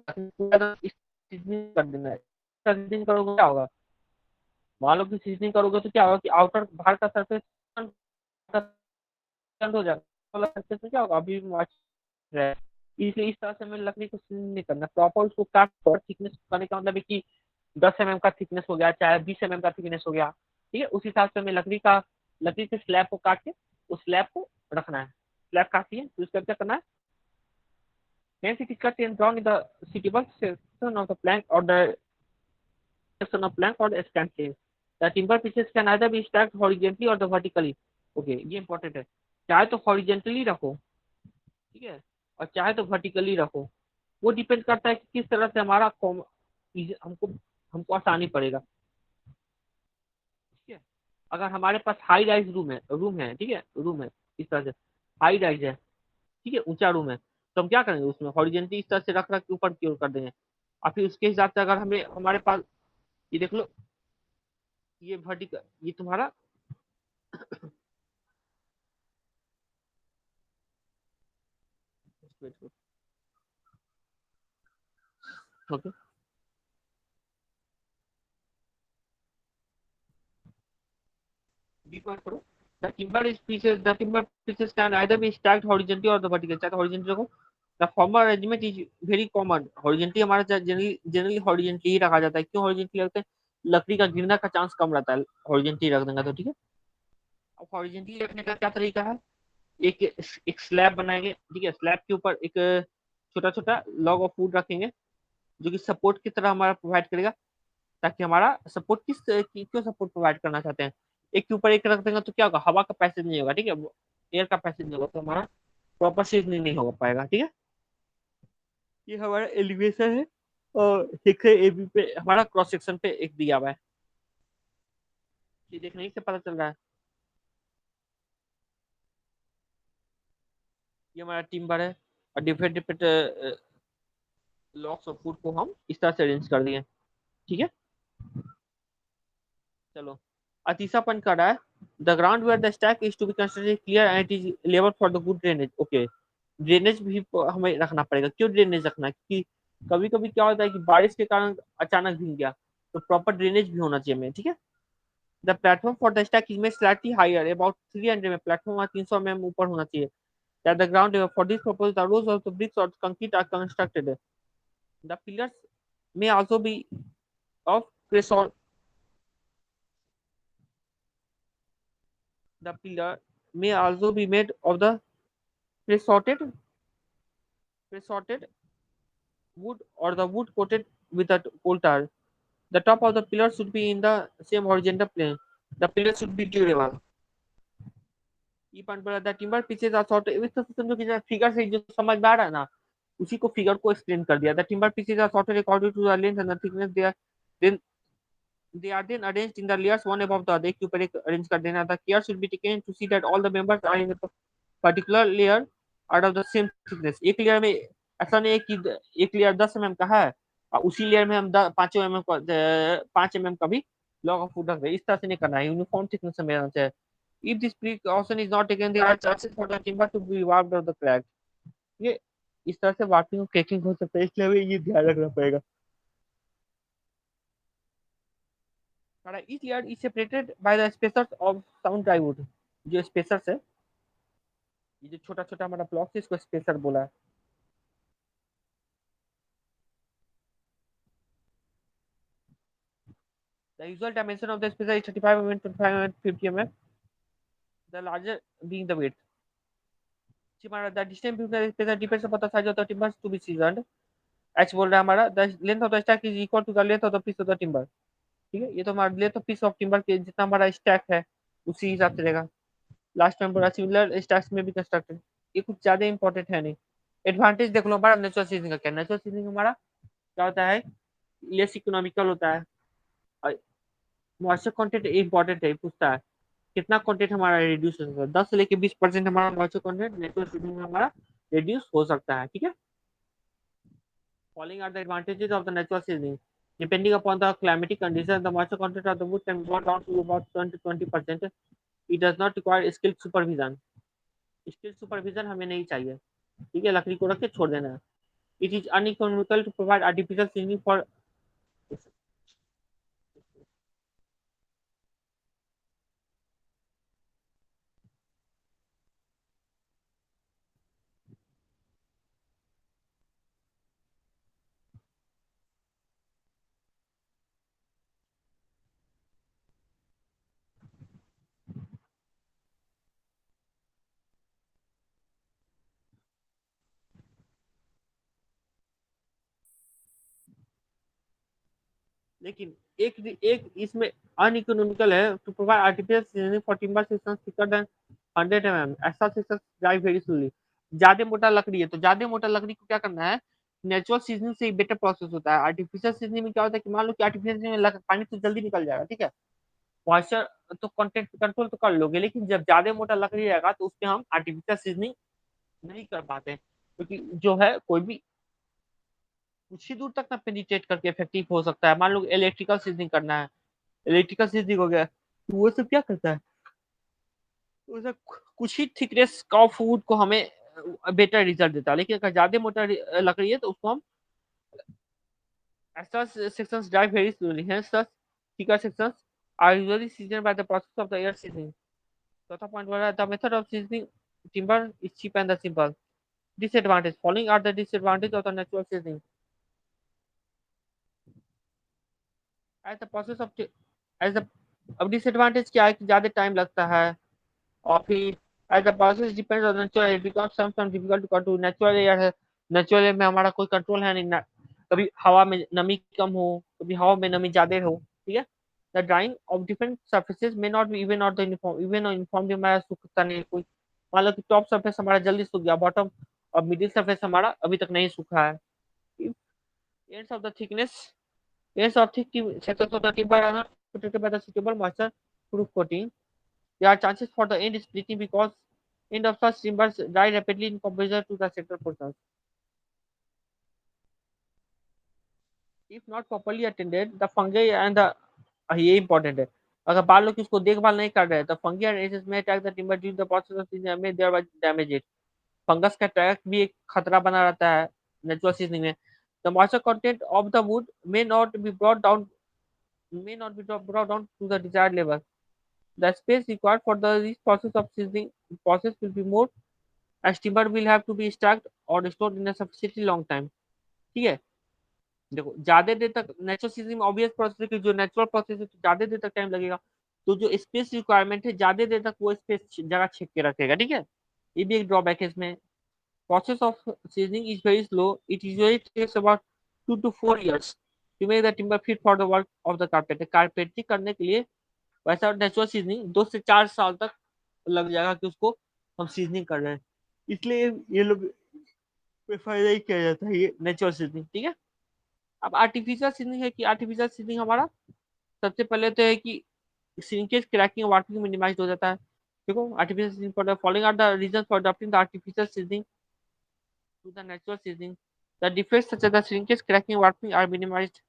seasoning कर देना है। Seasoning करोगे क्या होगा, मान लो कि सीजनिंग करोगे तो क्या होगा कि आउटर बाहर का सरफेस हो जाएगा, सरफेस में क्या होगा, अभी भी मॉइस्चर है। इसलिए इस तरह से हमें लकड़ी को सीजनिंग नहीं करना, प्रॉपर उसको काट कर थिकनेस करने का मतलब है कि 10 mm का थिकनेस हो गया, चाहे 20 mm का थिकनेस हो गया। ठीक है, उस हिसाब से हमें लकड़ी के स्लैब को काट के उस स्लैब को रखना है। स्लैब काटी है तो उसका क्या करना है, hence it is cut and drawn in the suitable section of the plank or the section of plank or the stand frame. The timber pieces can either be stacked horizontally or the vertically. Okay, ये important है, चाहे तो horizontally रखो, ठीक है, और चाहे तो वर्टिकली रखो। वो डिपेंड करता है कि किस तरह से हमारा हमको हमको आसानी पड़ेगा। ठीक है, अगर हमारे पास हाई राइज रूम है, ठीक है, रूम है इस तरह से, हाई राइज है, ठीक है, ऊंचा रूम है, तो हम क्या करेंगे, उसमें हॉरिजेंटली इस तरह से रख रख के ऊपर की ओर कर देंगे। और फिर उसके हिसाब से अगर हमें हमारे पास, ये देख लो, ये वर्टिकल, ये तुम्हारा ओके, बी पर करो। The timber pieces can either be stacked horizontally or the vertical. चाहे horizontally रखो। The former arrangement is very common. Horizontally हमारा जनरली horizontally ही रखा जाता है। क्यों horizontally रखते हैं, लकड़ी का गिरने का चांस कम रहता है horizontally रख देंगे तो। ठीक है, अब horizontally रखने का क्या तरीका है, एक एक स्लैब बनाएंगे। ठीक है, स्लैब के ऊपर एक छोटा छोटा लॉग ऑफ वुड रखेंगे, जो कि सपोर्ट की तरह हमारा प्रोवाइड करेगा। ताकि हमारा सपोर्ट क्यों सपोर्ट प्रोवाइड करना चाहते हैं, एक के ऊपर एक रख देंगे तो क्या होगा, हवा का पैसेज नहीं होगा। ठीक है, एयर का पैसेज नहीं होगा, तो हमारा प्रॉपर सीजनिंग नहीं हो पाएगा। ठीक है, ये हमारा एलिवेशन है, और सेक्शन एबी पे हमारा क्रॉस सेक्शन पे एक दिया हुआ है, ये देखने से पता चल रहा है। ये हमारा टिम्बर है, और different different locks of food को हम इस तरह से अरेंज कर दिए। ठीक है, चलो अतीसापन कर रहा है। The ground where the stack is to be considered clear and it is level for the good drainage. Okay, drainage भी हमें रखना पड़ेगा। क्यों ड्रेनेज रखना है, क्योंकि कभी कभी क्या होता है कि बारिश के कारण अचानक भीग गया, तो प्रॉपर ड्रेनेज भी होना चाहिए हमें। ठीक है, the platform for the stack is made slightly higher about 300 में, प्लेटफॉर्म 300 mm ऊपर होना चाहिए। That the ground for this purpose the rows of the bricks और concrete are constructed. The pillars may also be of creosote. The pillar may also be made of the pre-sorted wood or the wood coated with a coal tar. The top of the pillar should be in the same horizontal plane. The pillar should be durable. E point बोला the timber pieces are sorted, इस तरह से समझो कि figure से जो समझ में आ रहा है ना, उसी को फिगर को एक्सप्लेन कर दिया। The timber pieces are sorted according to the length and the thickness they are, then they are then arranged in the layers one above the other, एक के ऊपर एक अरेंज कर देना। the care should be taken to see that all the members are in a particular layer out of the same thickness। एक layer में ऐसा नहीं है कि एक लेयर 10 mm का है और उसी लेयर में हम 5 mm का 5 mm का भी लॉग ऑफ फूड रख रहे हैं। इस तरह से नहीं करना है, यूनिफॉर्म थिकनेस में रहना चाहिए। if this precaution is not taken there are chances for the timber to be warped or the cracked। ये इस तरह से वार्पिंग और क्रैकिंग हो सकता है, इसलिए हमें ये ध्यान रखना पड़ेगा। each layer is separated by the spacers of sound plywood। जो स्पेसर्स है, ये जो छोटा छोटा हमारा ब्लॉक है, इसको स्पेसर बोला है। The usual dimension of the spacer is 35 mm, 25 mm, 50 mm, the larger being the weight। हमारा the distance between the spacer depends upon the size of the timbers to be seasoned। H बोल रहा है हमारा the length of the stack is equal to the length of the piece of the timber। ठीक है, ये तो हमारा length of peace of timber के जितना हमारा स्टैक है उसी हिसाब से रहेगा। लास्ट टाइम बोला सिमिलर स्टैक्स में भी कंस्ट्रक्टेड। ये कुछ ज्यादा इंपॉर्टेंट है नहीं। एडवांटेज देख लो हमारा नेचुरल सीजनिंग का क्या, नेचुरल सीजनिंग हमारा क्या होता है, लेस इकोनॉमिकल होता है। और मॉइस्चर कंटेंट इंपॉर्टेंट है, पूछता है कितना कंटेंट हमारा रिड्यूस हो सकता है। 10 से लेके 20% हमारा मॉइस्चर कंटेंट नेचुरल सीजनिंग में हमारा रिड्यूस हो सकता है। ठीक है, following are the advantages of the natural seasoning. Depending upon the climatic conditions, the moisture content of the wood can go down to about 10 to 20%। It does not require skilled supervision। Skill supervision हमें नहीं चाहिए। ठीक है, लकड़ी को रख के छोड़ देना है। It is uneconomical to provide artificial seasoning for. लेकिन एक एक इसमें अनइकोनॉमिकल है to provide artificial seasoning for timber section thicker than 100 mm। ऐसा सेक्शन ड्राई वेरी स्लोली। ज्यादा मोटा लकड़ी है तो ज्यादा मोटा लकड़ी को क्या करना है, नेचुरल सीजनिंग से बेटर प्रोसेस होता है। आर्टिफिशियल सीजनिंग में क्या होता है कि मान लो कि आर्टिफिशियल सीजनिंग में पानी तो जल्दी निकल जाएगा। ठीक है, मॉइस्चर तो कंटेंट कंट्रोल तो कर लोगे, लेकिन जब ज्यादा मोटा लकड़ी रहेगा तो उसमें हम आर्टिफिशियल सीजनिंग नहीं कर पाते हैं, क्योंकि जो है कोई भी कुछ ही दूर तक ना पेनिट्रेट करके इफेक्टिव हो सकता है। मान लो इलेक्ट्रिकल सीजनिंग करना है, इलेक्ट्रिकल सीजनिंग हो गया तो वो सब क्या करता है, वो सब कुछ ही थिकनेस का फूड को हमें बेटर रिजल्ट देता है। लेकिन अगर ज्यादा मोटा लकड़ी है तो उसको हम ऐसा सेक्शंस ड्राइव वेरी स्लोली है, such thicker sections are usually season by the process of the air seasoning. चौथा पॉइंट बोल रहा है the method of seasoning timber is cheap and the simple. Disadvantage following are the disadvantage of the natural seasoning. As the process of as the, अब disadvantage क्या है कि ज्यादा time लगता है और फिर as the process depends on natural air because some difficult to control. Natural air है, नेचुरल एयर में हमारा कोई कंट्रोल है नहीं ना, कभी हवा में नमी कम हो, कभी हवा में नमी ज्यादा हो। ठीक है, the drying of different surfaces may not be even और द यूनिफॉर्म, इवन और यूनिफॉर्म भी हमारा सूखता नहीं कोई। मान लो कि टॉप सरफेस हमारा जल्दी सूख गया, बॉटम और मिडिल सरफेस हमारा अभी तक नहीं सूखा है। Ends of the thickness, ends of thick sections of the timber are not protected by the suitable moisture proof coating। There are chances for the end splitting because end of such timbers dry rapidly in comparison to the sector portions। If not properly attended, the fungi and the, ये important है, अगर बाल लोग इसको देखभाल नहीं कर रहे तो फंगी एंड एजेस में attack the timber during the process of seasoning में thereby damage it. Fungus का अटैक भी एक खतरा बना रहता है नेचुरल सीजनिंग में। The moisture content of the wood may not be brought down, may not be brought down to the desired level। The space required for this process of seasoning process will be more, as timber will have to be stacked or stored in a sufficiently long time। ठीक है, देखो ज्यादा देर तक natural seasoning में obvious process है कि जो natural process है तो ज्यादा देर तक टाइम लगेगा, तो जो स्पेस रिक्वायरमेंट है ज्यादा देर तक वो स्पेस जगह छेक के रखेगा। ठीक है, ये भी एक ड्रॉबैक है इसमें। Process of seasoning is very slow, it usually takes about 2 to 4 years to make the timber fit for the work of the carpenter। Carpentry करने के लिए वैसा नेचुरल सीजनिंग 2 से 4 साल तक लग जाएगा कि उसको हम सीजनिंग कर रहे हैं, इसलिए ये लोग प्रेफर नहीं किया जाता है ये नेचुरल सीजनिंग, ठीक है। अब आर्टिफिशियल सीजनिंग है कि आर्टिफिशियल सीजनिंग हमारा सबसे पहले तो है कि श्रिंकेज क्रैकिंग वाटरिंग मिनिमाइज हो जाता है। देखो artificial seasoning for the following are the reason for adopting the artificial seasoning to the natural seasoning. The defects such as the shrinkage, cracking, warping are minimized.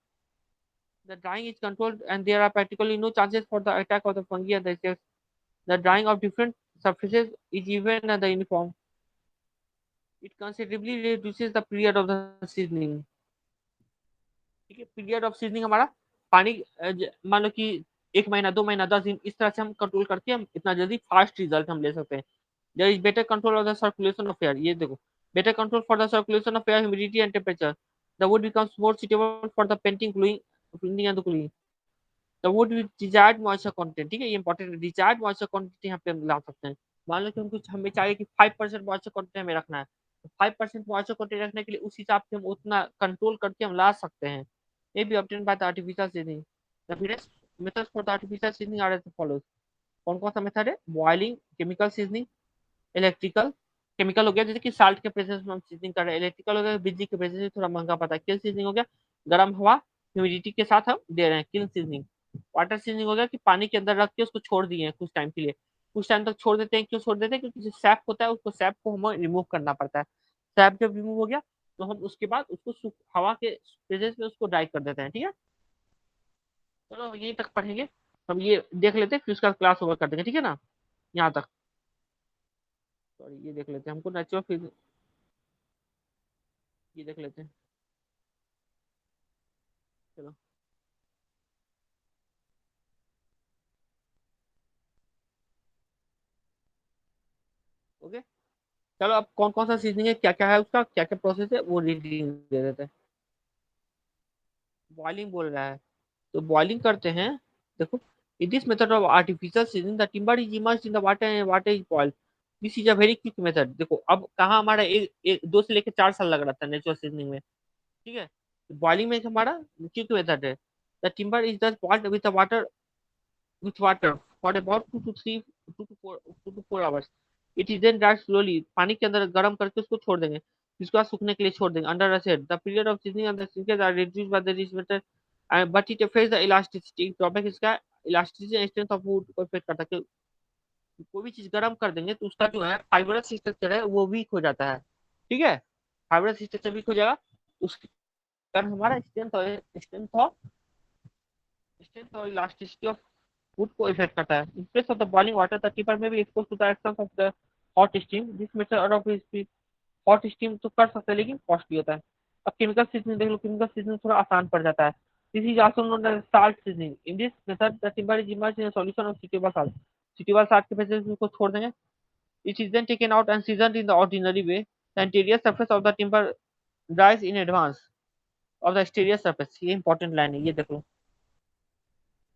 The drying is controlled and there are practically no chances for the attack of the fungi and the insects. The drying of different surfaces is even and the uniform. It considerably reduces the period of the seasoning. ठीक है, period of seasoning हमारा पानी मान लो कि 1 महीना 2 महीना 10 दिन इस तरह से हम कंट्रोल करके हम इतना जल्दी फास्ट रिजल्ट हम ले सकते हैं। There is better control of the circulation of air, ये देखो better control for the circulation of air humidity and temperature. The wood becomes more suitable for the painting cleaning and cooling. The wood with desired moisture content, ठीक है ये important है, desired moisture content यहाँ पे हम ला सकते हैं। मान लो कि हम कुछ हमें चाहिए कि 5% मॉइस्चर कंटेंट हमें रखना है, 5% मॉइस्चर कंटेंट रखने के लिए उस हिसाब से हम उतना कंट्रोल करके हम ला सकते हैं। ये भी obtain by the artificial seasoning. The various methods for the artificial seasoning are as follows. कौन कौन सा मेथड है? Boiling, chemical seasoning, electrical. Chemical हो गया जैसे कि साल्ट के प्रेजेंस में हम सीजनिंग कर रहे हैं, इलेक्ट्रिकल हो गया बिजली के प्रेजेंस में थोड़ा महंगा पता है, किल सीजनिंग हो गया गर्म हवा ह्यूमिडिटी के साथ हम दे रहे हैं किल सीजनिंग। वाटर सीजनिंग हो गया कि पानी के अंदर रख के उसको छोड़ दिए हैं कुछ टाइम के लिए, कुछ टाइम तक छोड़ देते हैं, क्यों छोड़ देते हैं? क्योंकि जो सैप होता है उसको सैप को हमें रिमूव करना पड़ता है। सैप जब रिमूव हो गया तो हम उसके बाद उसको हवा के प्रेजेंस में उसको ड्राई कर देते हैं, ठीक है। चलो यहीं तक पढ़ेंगे, हम ये देख लेते हैं फिर उसका क्लास ओवर कर देंगे, ठीक है ना, यहाँ तक। सॉरी ये देख लेते हैं, हमको नेचुरल फिर ये देख लेते हैं। चलो ओके। चलो अब कौन कौन सा सीजनिंग है, क्या क्या है उसका, क्या क्या प्रोसेस है, वो रीडिंग दे देते हैं। बॉइलिंग बोल रहा है तो बॉइलिंग करते हैं। देखो in this method of artificial seasoning the timber is immersed in the water and water is boiled. This is a very quick method। देखो अब कहाँ हमारा एक 2 से लेकर 4 साल लग रहा था नेचुरल सीजनिंग में, ठीक है। बॉइलिंग में हमारा क्विक मेथड है। The timber is just boiled with water for about 2 to 4 hours. It is then dried slowly। पानी के अंदर गर्म करके उसको छोड़ देंगे, जिसको बाद सूखने के लिए छोड़ देंगे under a the period of seasoning and the shrinkage are reduced by the this method, but it affects the elasticity। Drawback इसका elasticity and strength of wood को इफेक्ट करता है। कोई भी चीज गर्म कर देंगे तो उसका जो है फाइबरस स्ट्रक्चर है वो वीक हो जाता है, ठीक है। फाइबरस स्ट्रक्चर वीक हो जाएगा, उसके कारण हमारा स्ट्रेंथ और इलास्टिसिटी ऑफ फूड को इफेक्ट करता है। In place of the boiling water the keeper में भी expose to the action of the hot steam. This method of hot steam तो कर सकते हैं लेकिन कॉस्टली होता है। अब केमिकल सीजनिंग देख लो, केमिकल सीजनिंग थोड़ा आसान पड़ जाता है। This is also known as salt seasoning. In this method the timber is immersed in a solution of suitable salt. Suitable salt के प्रेजेंस में उसको छोड़ देंगे। It is then taken out and seasoned in the ordinary way. The interior surface of the timber dries in advance of the exterior surface. ये important line है, ये देख लो।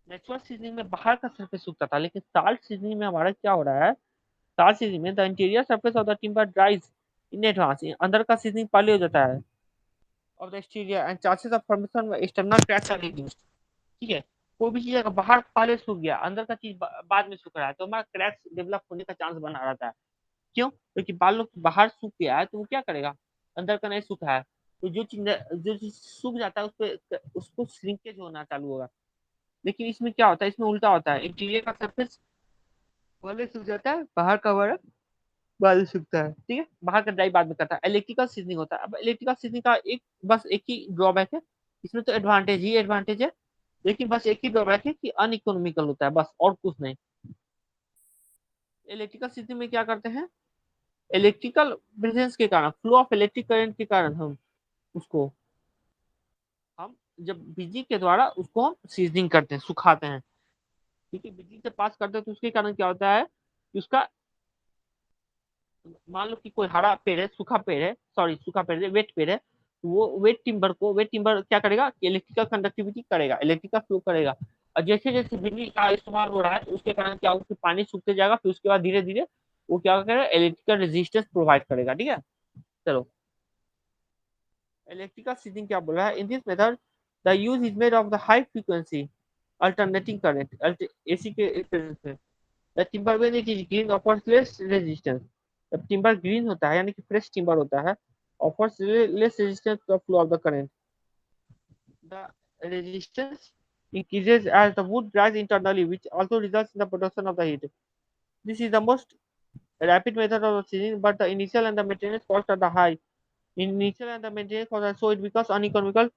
Natural seasoning में बाहर का सरफेस सूखता था, लेकिन साल्ट सीजनिंग में हमारा क्या हो रहा है? साल्ट सीजनिंग में the interior surface of the timber dries in advance. अंदर का सीजनिंग पहले हो जाता है of the exterior and chances of formation में एक्सटर्नल क्रैक्स आर रिड्यूस्ड, ठीक है। कोई भी चीज अगर बाहर पहले सूख गया, अंदर का चीज बाद में सूख रहा है, तो हमारा क्रैक्स डेवलप होने का चांस बना रहता है। क्यों? क्योंकि बाल लोग बाहर सूख गया है तो वो क्या करेगा, अंदर का नहीं सूखा है, तो जो चीज सूख जाता है उस पे उसको श्रिंकेज होना चालू होगा। लेकिन इसमें क्या होता है, इसमें उल्टा होता है, इंटीरियर का सरफेस पहले सूख जाता है, बाहर का बर्फ बाद में सूखता है, ठीक है। बाहर का ड्राई बाद में करता है, इलेक्ट्रिकल सीजनिंग होता है। अब इलेक्ट्रिकल सीजनिंग का बस एक ही ड्रॉबैक है, इसमें तो एडवांटेज ही एडवांटेज है, लेकिन बस एक ही ड्रॉबैक है कि अनइकोनॉमिकल होता है, बस और कुछ नहीं। इलेक्ट्रिकल सीजनिंग में क्या करते हैं, इलेक्ट्रिकल प्रेजेंस के कारण, फ्लो ऑफ इलेक्ट्रिक करंट के कारण उसको हम जब बिजली के द्वारा उसको हम सीजनिंग करते हैं, सुखाते हैं, ठीक है। बिजली से पास करते हैं तो उसके कारण क्या होता है कि उसका, मान लो कि कोई हरा पेड़ है, सूखा पेड़ है, सॉरी सूखा पेड़ है, वेट पेड़ है, तो वो वेट टिम्बर क्या करेगा कि इलेक्ट्रिकल कंडक्टिविटी करेगा, इलेक्ट्रिकल फ्लो करेगा। और जैसे जैसे बिजली का इस्तेमाल हो रहा है उसके कारण क्या होगा कि पानी सूखते जाएगा, फिर उसके बाद धीरे धीरे वो क्या करेगा, इलेक्ट्रिकल रेजिस्टेंस प्रोवाइड करेगा, ठीक है। चलो इलेक्ट्रिकल सीजिंग क्या बोल रहा है, in this method the use is made of the high frequency alternating current AC के प्रेजेंस में। The timber when it is green offers less resistance. जब टिम्बर ग्रीन होता है यानी कि फ्रेश टिम्बर होता है, offers less resistance to the flow of the current. The resistance increases as the wood dries internally, which also results in the production of the heat. This is the most rapid method of seasoning, but the initial and the maintenance costs are the high. Initial and the maintenance costs are, so it becomes uneconomical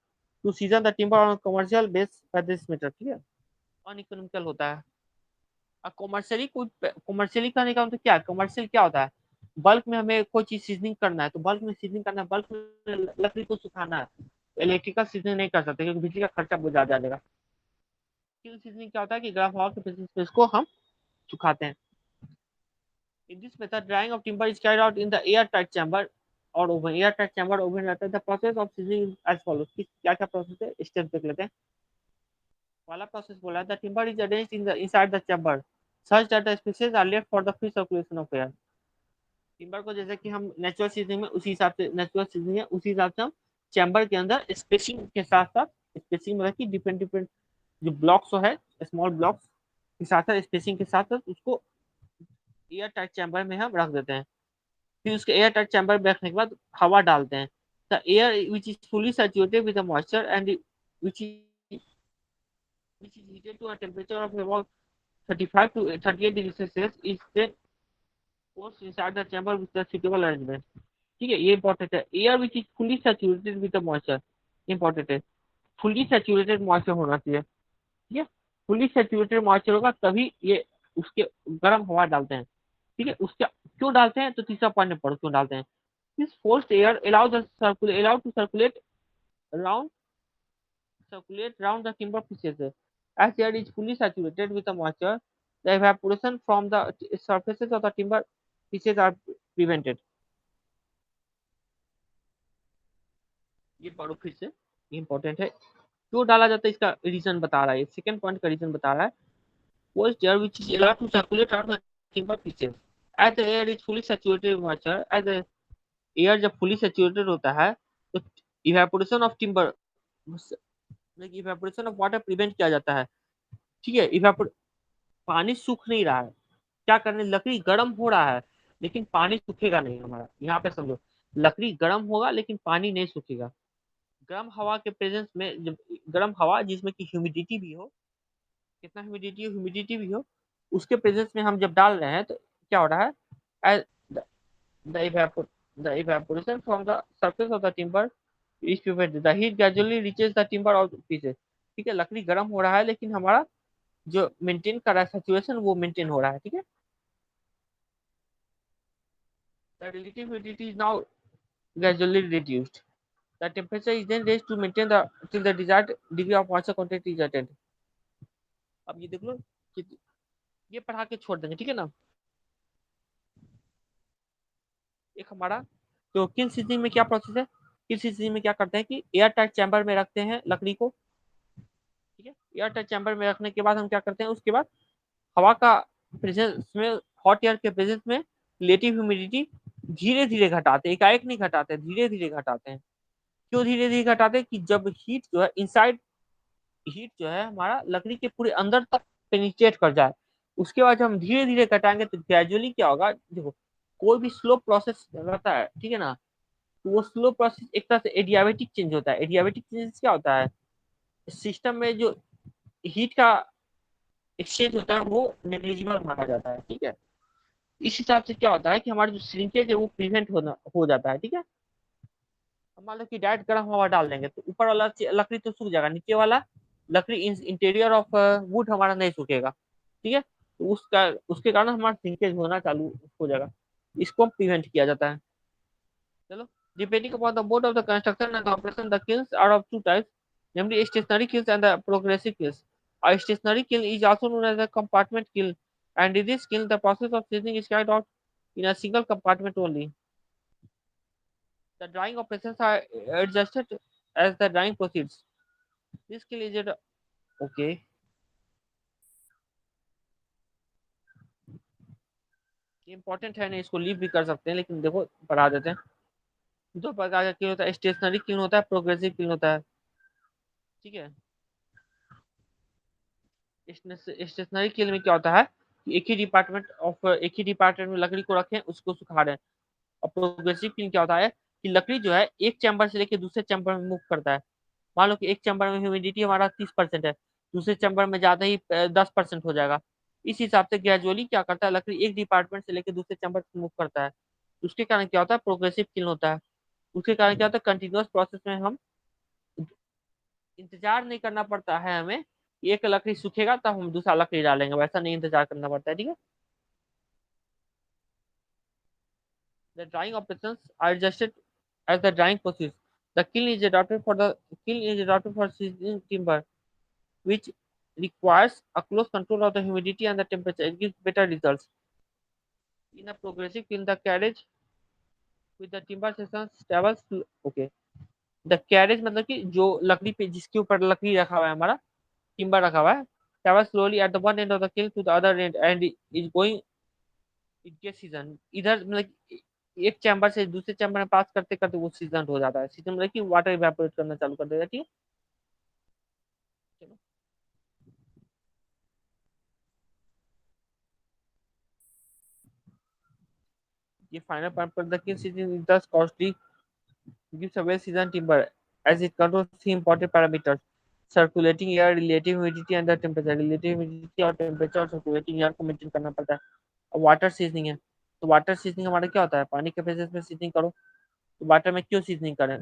to season the timber on a commercial base by this method. ठीक है, uneconomical होता है। अब commercially करने का मतलब क्या है? कमर्शियल क्या होता है? बल्क में हमें कोई चीज सीजनिंग करना है, तो बल्क में सीजनिंग करना है, बल्क में लकड़ी को सुखाना है। इलेक्ट्रिकल सीजनिंग नहीं कर सकते क्योंकि बिजली का खर्चा बहुत ज्यादा आ जाएगा। किल सीजनिंग क्या होता है कि गर्म हवा के प्रेजेंस में इसको हम सुखाते हैं। In this method, drying of timber is carried out in the airtight chamber और ओवन। एयरटाइट चैम्बर ओवन रहता है। The process of seasoning as follows. क्या क्या प्रोसेस है, स्टेप देख लेते हैं। पहला प्रोसेस बोला है the timber is arranged in the inside the chamber such that the spaces are left for the free circulation of air. Timber को जैसे कि हम नेचुरल सीजनिंग में उसी हिसाब से, नेचुरल सीजनिंग है उसी हिसाब से हम चैम्बर के अंदर स्पेसिंग के साथ साथ, स्पेसिंग मतलब कि डिफरेंट डिफरेंट जो ब्लॉक्स है, स्मॉल ब्लॉक्स के साथ साथ स्पेसिंग के साथ साथ उसको एयर टाइट चैम्बर में हम रख देते हैं। फिर उसके एयर टाइट चैम्बर में रखने के बाद हवा डालते हैं। The air which is fully saturated with the moisture and which is which is heated to a temperature of about 35 to 38 degrees Celsius is then forced inside the chamber with the suitable arrangement। ठीक है, ये important है। Air which is fully saturated with the moisture, important है। Fully saturated moisture होना चाहिए। ठीक है, fully saturated moisture होगा तभी ये उसके गर्म हवा डालते हैं। ठीक है, उसके क्यों डालते हैं तो तीसरा पॉइंट में पढ़ो क्यों डालते हैं। This forced air allow to circulate round the timber pieces. As air is fully saturated with the moisture, the evaporation from the surfaces of the timber pieces are prevented। ये पढ़ो फिर से, इंपॉर्टेंट है। क्यों डाला जाता है इसका रीजन बता रहा है, सेकंड पॉइंट का रीजन बता रहा है। Forced air which is allowed to circulate around the timber pieces. As the air is fully saturated with moisture, as the air जब fully saturated होता है तो evaporation of timber, evaporation of water prevent किया जाता है। ठीक है, इवेपोर पानी सूख नहीं रहा है, क्या करने, लकड़ी गर्म हो रहा है लेकिन पानी सूखेगा नहीं हमारा। यहाँ पे समझो, लकड़ी गर्म होगा लेकिन पानी नहीं सूखेगा। गर्म हवा के प्रेजेंस में, जब गर्म हवा जिसमें कि ह्यूमिडिटी भी हो, कितना ह्यूमिडिटी भी हो, उसके प्रेजेंस में हम जब डाल रहे हैं तो क्या हो रहा है, the evaporation from the surface of the timber is prevented, the heat gradually reaches the timber of pieces. ठीक है, लकड़ी गर्म हो रहा है लेकिन हमारा जो मेंटेन कर रहा है सिचुएशन वो मेंटेन हो रहा है। ठीक है, the relative humidity is now gradually reduced, the temperature is then raised to maintain the till the desired degree of moisture content is attained। अब ये देख लो कि ये पढ़ा के छोड़ देंगे, ठीक है ना। एक हमारा तो किल सीजनिंग में क्या प्रोसेस है, किल सीजनिंग में क्या करते हैं कि एयर टाइट चैम्बर में रखते हैं लकड़ी को। ठीक है, एयर टाइट चैम्बर में रखने के बाद हम क्या करते हैं, उसके बाद हवा का प्रेजेंस में, हॉट एयर के प्रेजेंस में रिलेटिव ह्यूमिडिटी धीरे धीरे घटाते हैं, एकाएक नहीं घटाते, धीरे धीरे घटाते हैं। क्यों धीरे धीरे घटाते हैं कि जब हीट जो है इनसाइड, हीट जो है हमारा लकड़ी के पूरे अंदर तक पेनिट्रेट कर जाए, उसके बाद जब हम धीरे धीरे घटाएंगे तो ग्रेजुअली क्या होगा, देखो कोई भी स्लो प्रोसेस रहता है, ठीक है ना, तो वो स्लो प्रोसेस एक तरह से एडियाबेटिक चेंज होता है। एडियाबेटिक चेंज क्या होता है, सिस्टम में जो हीट का एक्सचेंज होता है वो नेग्लिजिबल माना जाता है। ठीक है, इस हिसाब से क्या होता है कि हमारा जो श्रिंकेज है वो प्रिवेंट होना हो जाता है। ठीक है, मान लो कि डायरेक्ट गर्म हवा डाल देंगे तो ऊपर वाला लकड़ी तो सूख जाएगा, नीचे वाला लकड़ी इंटीरियर ऑफ वुड हमारा नहीं सूखेगा। ठीक है, तो उसका उसके कारण हमारा श्रिंकेज होना चालू हो जाएगा, इसको प्रिवेंट किया जाता है। चलो, depending upon the mode of the construction and the operation, the kilns are of two types, namely stationary kilns and the progressive kilns। A stationary kiln is also known as a compartment kiln, and in this kiln, the process of seasoning is carried out in a single compartment only। The drying operations are adjusted as the drying proceeds। This kiln is it okay, important है नहीं, इसको leave भी कर सकते हैं लेकिन देखो पढ़ा देते हैं। दो प्रकार का kiln होता है, स्टेशनरी kiln होता है, प्रोग्रेसिव kiln होता है। ठीक है, स्टेशनरी किल में क्या होता है कि एक ही डिपार्टमेंट में लकड़ी को रखें, उसको सुखा रहे हैं। और प्रोग्रेसिव किल क्या होता है कि लकड़ी जो है एक चैम्बर से लेकर दूसरे चैम्बर में मूव करता है। मान लो कि एक चैम्बर में ह्यूमिडिटी हमारा 30% है, दूसरे चैम्बर में ज्यादा ही 10% हो जाएगा। इस हिसाब से ग्रेजुअली क्या करता है, लकड़ी एक डिपार्टमेंट से लेकर दूसरे चैम्बर मूव करता है। उसके कारण क्या होता है, प्रोग्रेसिव किल होता है। उसके कारण क्या होता है, कंटिन्यूअस प्रोसेस में हम इंतजार नहीं करना पड़ता है हमें कि एक लकड़ी सूखेगा तब हम दूसरा लकड़ी डालेंगे, वैसा नहीं इंतजार करना पड़ता है, ठीक है। The drying operations are adjusted as the drying process. The kiln is adapted for the kiln is adapted for seasoning timber, which requires a close control of the humidity and the temperature. It gives better results. In a progressive kiln, the carriage with the timber sections travels. Okay. The carriage मतलब कि जो लकड़ी पे जिसके ऊपर लकड़ी रखा हुआ है हमारा, टिम्बर रखा हुआ है, travel slowly at the one end of the kiln to the other end and is going it get season. इधर मतलब एक चैम्बर से दूसरे चैम्बर में पास करते करते वो सीजन हो जाता है। सीजन मतलब कि वाटर इवेपोरेट करना चालू कर देगा, ठीक है। चलो, ये फाइनल पॉइंट पर द किल सीजन इज दस costly gives away season timber as it controls three important parameters: circulating air, relative humidity and the temperature। relative humidity और temperature और circulating air को मेंटेन करना पड़ता है। अब वाटर सीजनिंग है, तो वाटर सीजनिंग हमारा क्या होता है, पानी के बेसिस में सीजनिंग करो। तो वाटर में क्यों सीजनिंग करें,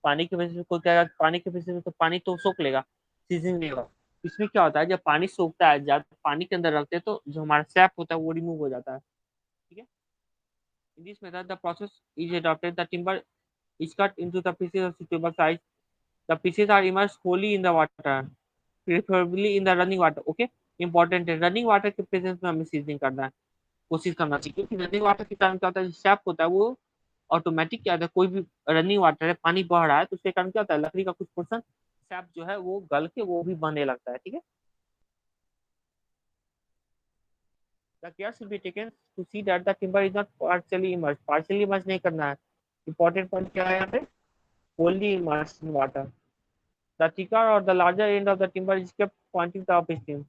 पानी के बेसिस में कोई कहेगा पानी के बेसिस में तो पानी तो सोख लेगा, सीजनिंग नहीं होगा। इसमें क्या होता है, जब पानी सोखता है, जब पानी के अंदर रखते हैं तो जो हमारा सैप होता है वो रिमूव हो जाता है, ठीक है। In this method the process is adopted, the timber is cut into the pieces of suitable size। The pieces are immersed wholly in the water, preferably in the running water। Okay, important है, running water के presence में हमें seasoning करना है, कोशिश करना चाहिए। क्योंकि रनिंग वाटर के कारण क्या होता है, सैप होता है वो ऑटोमेटिक क्या होता है, कोई भी रनिंग वाटर है, पानी बह रहा है तो उसके कारण क्या होता है, लकड़ी का कुछ पोर्सन सैप जो है वो गल के वो भी बहने लगता है, ठीक है। The care should be taken to see that the timber is not partially immerse. Partially immerse नहीं करना है। इंपॉर्टेंट पॉइंट क्या है यहाँ पे, only immerse in water. The thicker और the larger end of the timber is kept pointing the upstream.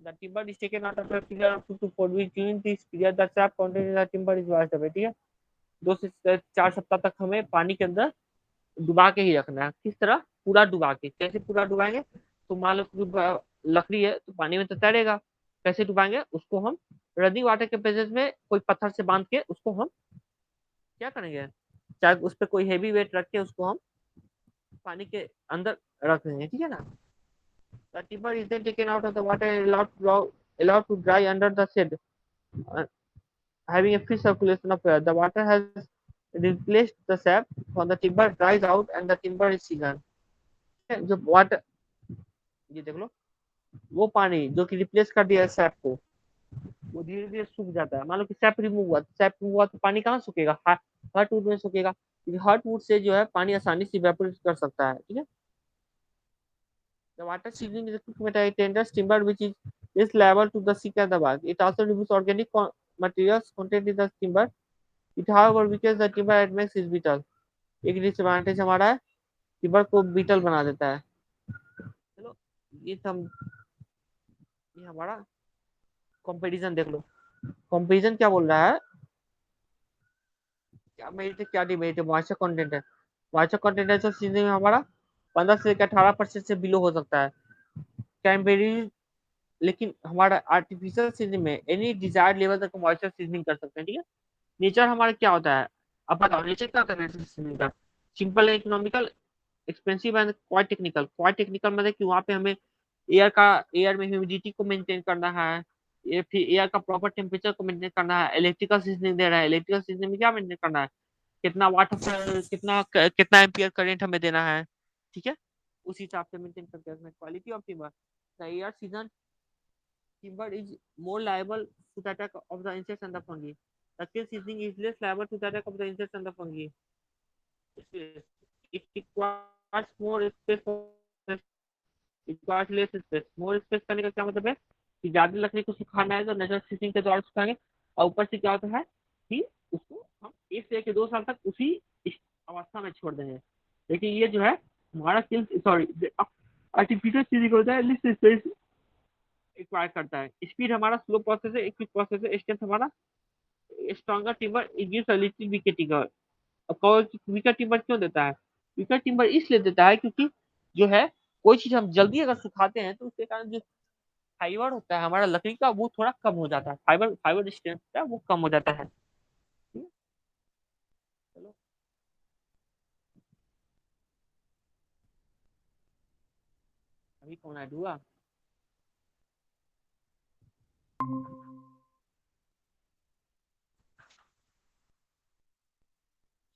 The timber is taken out after a period of 2 to 4 weeks। During this period the sap content in the timber is washed away, ठीक है। 2 से 4 सप्ताह तक हमें पानी के अंदर डुबा के ही रखना है। किस तरह, पूरा डुबा के। कैसे पूरा डुबाएंगे, तो मान लो लकड़ी है तो पानी में तो तैरेगा, कैसे डुबाएंगे उसको हम, रनिंग वाटर के प्रेजेंस में कोई पत्थर से बांध के उसको हम क्या करेंगे, चाहे उस पर कोई हैवी वेट रख के उसको हम पानी के अंदर रख देंगे, ठीक है ना। The timber is then taken out of the water and allowed to dry under the shade, uh, having a free circulation of air। The water has replaced the sap when the timber dries out and the timber is seasoned। जो water, ये देख लो, वो पानी जो कि replace कर दिया है सैप को, वो धीरे धीरे सूख जाता है। मान लो कि सैप रिमूव हुआ, सैप रिमूव हुआ तो पानी कहाँ सूखेगा, हर्ट वुड में सूखेगा, क्योंकि हर्ट वुड से जो है पानी आसानी से इवेपोरेट कर सकता है, ठीक है। The water seasoning is a quick tender timber which is liable to the sick and the bark। It also removes organic materials contained in the timber। It however weakens the timber and makes it brittle। एक disadvantage हमारा है, timber को beetle बना देता है। चलो, ये हम, ये हमारा कंपैरिजन देख लो। कंपैरिजन क्या बोल रहा है, क्या मेरिट है क्या डिमेरिट है, मॉइस्चर कंटेंट है। मॉइस्चर कंटेंट है तो सीजनिंग में हमारा 15 से 18% से बिलो हो सकता है, कैम्बेरी। लेकिन हमारा आर्टिफिशियल सीजनिंग में एनी डिजायर्ड लेवल तक मॉइस्चर सीजनिंग कर सकते हैं, ठीक है। नेचर हमारा क्या होता है, अब बताओ नेचर क्या होता है सीजनिंग का, सिंपल है, economical, expensive and quite technical. Quite technical मतलब कि वहाँ पे हमें एयर का, एयर में ह्यूमिडिटी को मेंटेन करना है, ये फिर एयर का प्रॉपर टेम्परेचर को मेंटेन करना है। इलेक्ट्रिकल सीजनिंग दे रहा है, इलेक्ट्रिकल सीजनिंग में क्या मेंटेन करना है, कितना वाटर, कितना एम्पियर करंट हमें देना है, ठीक है। उस हिसाब से मेंटेन करके रखना है। Quality of timber, the air season timber is more liable to the attack of the insects and the fungi। The kill seasoning is less liable to the attack of the insects and the fungi। It requires more space for, it requires less space। more space करने का क्या मतलब है कि ज्यादा लकड़ी को सुखाना है तो नेचुरल सीजनिंग के द्वारा सुखाएंगे। और ऊपर से क्या होता है कि उसको हम 1 से 2 साल तक उसी अवस्था में छोड़ देंगे। लेकिन ये जो है हमारा किल, सॉरी, आर्टिफिशियल सीजनिंग होता है, एक्वायर करता है। स्पीड हमारा स्लो प्रोसेस है, क्विक प्रोसेस है, स्ट्रेंथ हमारा stronger timber it gives a little weaker timber. अब कहो कि वीकर टिम्बर क्यों देता है? वीकर टिम्बर इसलिए देता है क्योंकि जो है कोई चीज हम जल्दी अगर सुखाते हैं तो उसके कारण जो फाइबर होता है हमारा लकड़ी का वो थोड़ा कम हो जाता है, फाइबर फाइबर स्ट्रेंथ का वो कम हो जाता है। ठीक है? चलो, अभी कौन ऐड हुआ?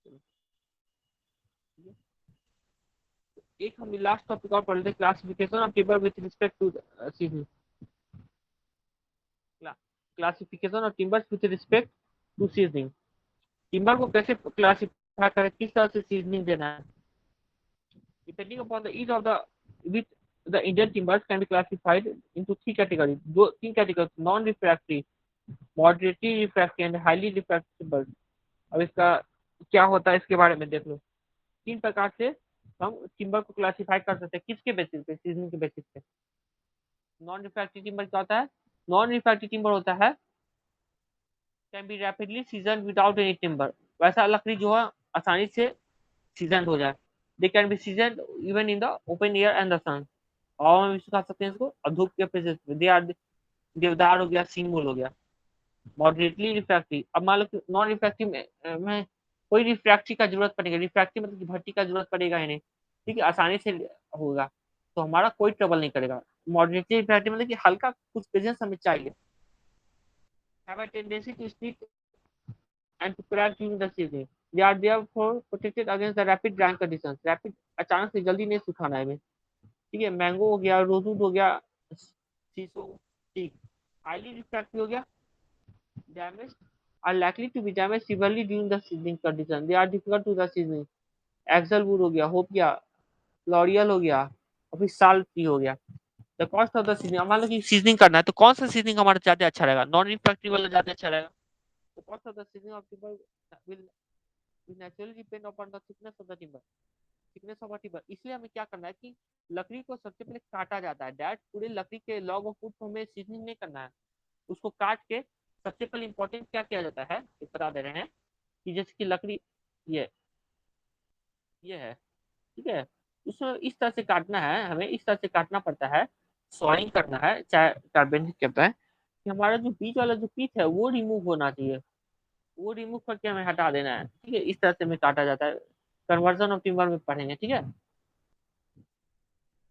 चलो, ठीक है। एक हम लास्ट टॉपिक और पढ़ लेते, classification of timber with respect to season. Classification of timbers with respect to seasoning. Timber को कैसे क्लासिफाई करें, किस तरह से सीजनिंग देना है? Depending upon the age of the with the Indian timbers can be classified into three categories. दो तीन categories: non refractory, moderately refractory and highly refractory। अब इसका क्या होता है इसके बारे में देख लो। तीन प्रकार से हम टिम्बर को क्लासिफाई कर सकते हैं, किसके बेसिस पे? सीजनिंग के बेसिस पे। नॉन रिफ्रैक्टिव टिम्बर क्या होता है? नॉन रिफ्रैक्टिव टिम्बर होता है can be rapidly season without any timber. वैसा लकड़ी जो है आसानी से सीजन हो जाए। They can be season even in the open air and the sun. हवा में भी सुखा सकते हैं इसको और धूप के प्रेजेंस में। दे आर देवदार हो गया, सींगमुल हो गया। मॉडरेटली रिफ्रैक्टिव, अब मान लो कि नॉन रिफ्रैक्टिव में कोई रिफ्रैक्टिव का जरूरत पड़ेगा, रिफ्रैक्टिव मतलब कि भट्टी का जरूरत पड़ेगा ही नहीं, ठीक है, आसानी से होगा, तो हमारा कोई ट्रबल नहीं करेगा। मॉडरेटली रिफ्रैक्टिव मतलब कि हल्का कुछ प्रेजेंस हमें चाहिए। Have a tendency to stick and to crack during the season. They are therefore protected against the rapid drying conditions. Rapid अचानक से जल्दी नहीं सुखाना है हमें। ठीक है, मैंगो हो गया, रोजवुड हो गया, शीशो, ठीक। हाईली रिफ्रैक्टिव हो गया, damage are likely to be damaged severely during the seasoning condition. They are difficult to the seasoning. एक्सलवुड हो गया, होप गया, लॉरियल हो गया, और फिर साल ट्री हो गया। The cost of the seasoning, मान लो कि सीजनिंग करना है तो कौन सा सीजनिंग हमारा ज्यादा अच्छा रहेगा? नॉन रिफ्रैक्टिव वाला ज्यादा अच्छा रहेगा। The cost of the seasoning of timber will naturally depend upon the thickness of the timber. Thickness of the timber, इसलिए हमें क्या करना है कि लकड़ी को सबसे पहले काटा जाता है। डायरेक्ट पूरे लकड़ी के लॉग ऑफ वुड को हमें सीजनिंग नहीं करना है, उसको काट के सबसे पहले इंपॉर्टेंट क्या किया जाता है ये बता दे रहे हैं कि जैसे कि लकड़ी ये ये है, ठीक है, उसको इस तरह से काटना है, हमें इस तरह से काटना पड़ता है, सॉइंग करना है, चाहे कार्बन कहता है कि हमारा जो बीच वाला जो पीस है वो रिमूव होना चाहिए, वो रिमूव करके हमें हटा देना है। ठीक है, इस तरह से हमें काटा जाता है। कन्वर्जन ऑफ टिम्बर में पढ़ेंगे, ठीक है।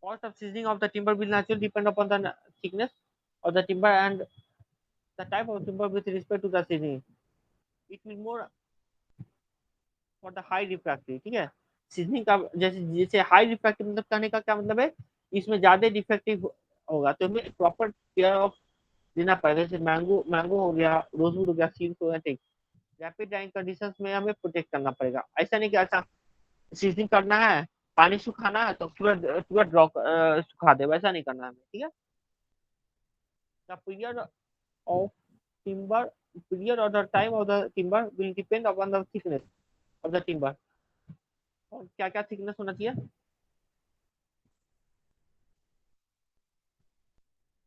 Cost of seasoning of the timber will naturally depend upon the thickness of the timber and the type of timber with respect to the seasoning. It will more for the high refractory, ठीक है। Seasoning का जैसे जैसे high refractive मतलब कहने का क्या मतलब है, इसमें ज्यादा डिफेक्टिव होगा तो हमें प्रॉपर केयर ऑफ देना पड़ेगा। जैसे मैंगो मैंगो हो गया, रोजवुड हो गया, सीड्स हो गया, ठीक। रैपिड ड्राइंग कंडीशंस में हमें प्रोटेक्ट करना पड़ेगा। ऐसा नहीं कि अच्छा सीजनिंग करना है, पानी सुखाना है तो तुरंत तुरंत ड्रॉ सुखा दे, वैसा नहीं करना है हमें, ठीक है। The period of timber period or the time of the timber will depend upon the thickness of the timber। और क्या क्या थिकनेस होना चाहिए?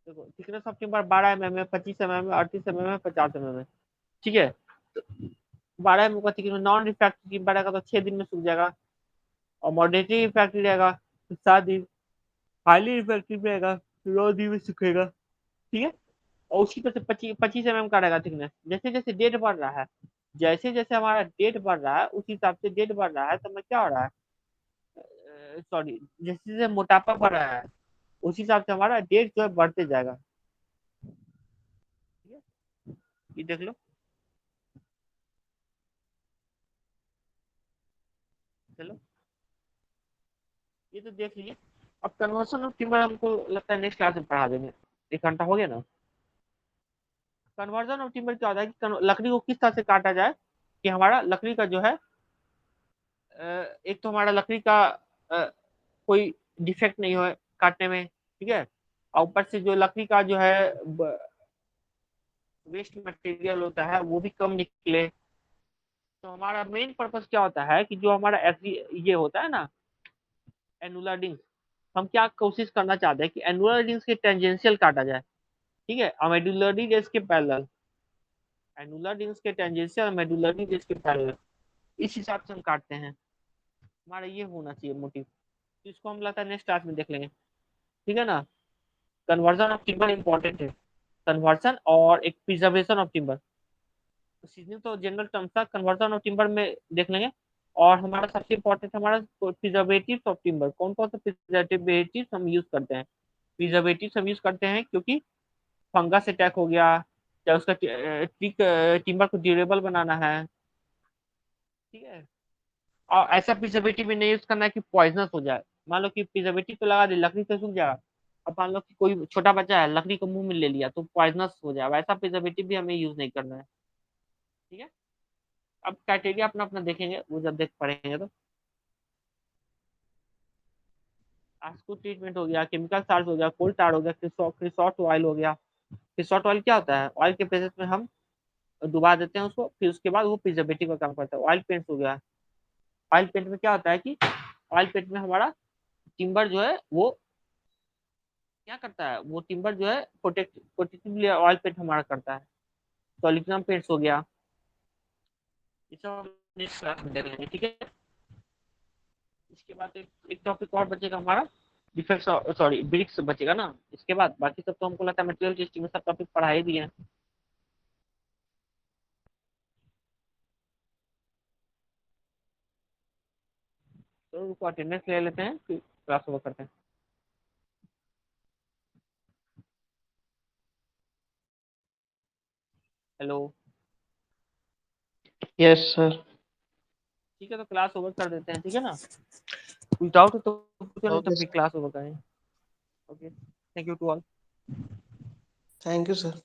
देखो, थिकनेस ऑफ टिम्बर 12 mm है, 25 mm है, 38 mm है, 50 mm है, ठीक है। 12 mm का थिकनेस नॉन रिफ्रैक्टिव टिम्बर रहेगा तो 6 दिन में सूख जाएगा, और मॉडरेटली रिफ्रैक्टिव रहेगा तो 7 दिन, हाईली रिफ्रैक्टिव रहेगा तो 9 दिन में सूखेगा, ठीक है। और उसी तरह से 25 mm का रहेगा थिकनेस। जैसे जैसे डेट बढ़ रहा है, जैसे जैसे हमारा डेट बढ़ रहा है उस हिसाब से डेट बढ़ रहा है तो मैं क्या हो रहा है, सॉरी, जैसे जैसे मोटापा बढ़ रहा है उस हिसाब से हमारा डेट जो है बढ़ते जाएगा, ठीक है। ये देख लो, चलो ये तो देख लीजिए। अब कन्वर्सन ऑफ टिम्बर हमको लगता है नेक्स्ट क्लास में पढ़ा देंगे, 1 घंटा हो गया ना। कन्वर्जन ऑफ टिम्बर क्या होता है कि लकड़ी को किस तरह से काटा जाए कि हमारा लकड़ी का जो है एक तो हमारा लकड़ी का कोई डिफेक्ट नहीं हो काटने में, ठीक है, और ऊपर से जो लकड़ी का जो है वेस्ट मटेरियल होता है वो भी कम निकले। तो हमारा मेन पर्पस क्या होता है कि जो हमारा ये होता है ना एनुलर रिंग्स, हम क्या कोशिश करना चाहते हैं कि एनुलर रिंग्स के टेंजेंशियल काटा जाए। ठीक है, और मेडुलरी रेस के पैरेलल, एनुलर रिंग्स के टेंजेंशियल और मेडुलरी रेस के पैरेलल, इस हिसाब से हम काटते हैं। हमारा ये होना चाहिए मोटिव। तो इसको हम लगता है नेक्स्ट क्लास में देख लेंगे, ठीक है ना। कन्वर्जन ऑफ टिम्बर इंपॉर्टेंट है, कन्वर्जन और एक प्रिजर्वेशन ऑफ टिम्बर। सीजनिंग तो जनरल टर्म्स था, कन्वर्जन ऑफ टिम्बर में देख लेंगे। और हमारा सबसे इंपॉर्टेंट हमारा प्रिजर्वेटिव ऑफ टिम्बर, कौन कौन सा प्रिजर्वेटिव हम यूज करते हैं। प्रिजर्वेटिव हम यूज करते हैं क्योंकि फंगस अटैक हो गया, चाहे उसका टिम्बर को ड्यूरेबल बनाना है, ठीक है। और ऐसा प्रिजर्वेटिव भी नहीं यूज करना है कि पॉइजनस हो जाए। मान लो कि प्रिजर्वेटिव तो लगा दे, लकड़ी तो सूख जाएगा। अब मान लो कि कोई छोटा बच्चा है, लकड़ी को मुंह में ले लिया तो पॉइजनस हो जाए, वैसा प्रिजर्वेटिव भी हमें यूज नहीं करना है, ठीक है। अब क्राइटेरिया अपना अपना देखेंगे वो जब देख पड़ेंगे तो। आस्को ट्रीटमेंट हो गया, केमिकल चार्ज हो गया, कोल्ड टार हो गया, क्रिसॉट ऑयल हो गया। क्रिसॉट ऑयल क्या होता है, ऑयल के प्रेजेंस में हम डुबा देते हैं उसको, फिर उसके बाद वो प्रिजर्वेटिव का काम करता है। ऑयल पेंट हो गया, ऑयल पेंट में क्या होता है कि ऑयल पेंट में हमारा टिम्बर जो है वो क्या करता है, वो टिम्बर जो है प्रोटेक्टिव ऑयल पेंट हमारा करता है। तो एल्यूमिनियम पेंट्स हो गया, ये सब नेक्स्ट क्लास में देख लेंगे, ठीक है। इसके बाद एक टॉपिक और बचेगा हमारा, डिफेक्ट्स, सॉरी ब्रिक्स बचेगा ना। इसके बाद बाकी सब तो हमको लगता है मटेरियल टेस्टिंग में सब टॉपिक पढ़ाई दिए हैं। तो उनको अटेंडेंस ले लेते हैं, फिर क्लास ओवर करते हैं। हेलो। Yes sir. ठीक है, तो क्लास ओवर कर देते हैं, ठीक है ना। कोई डाउट हो तो पूछो, नहीं तो ओके फिर सर। क्लास ओवर करें। Okay, thank you to all. Thank you sir.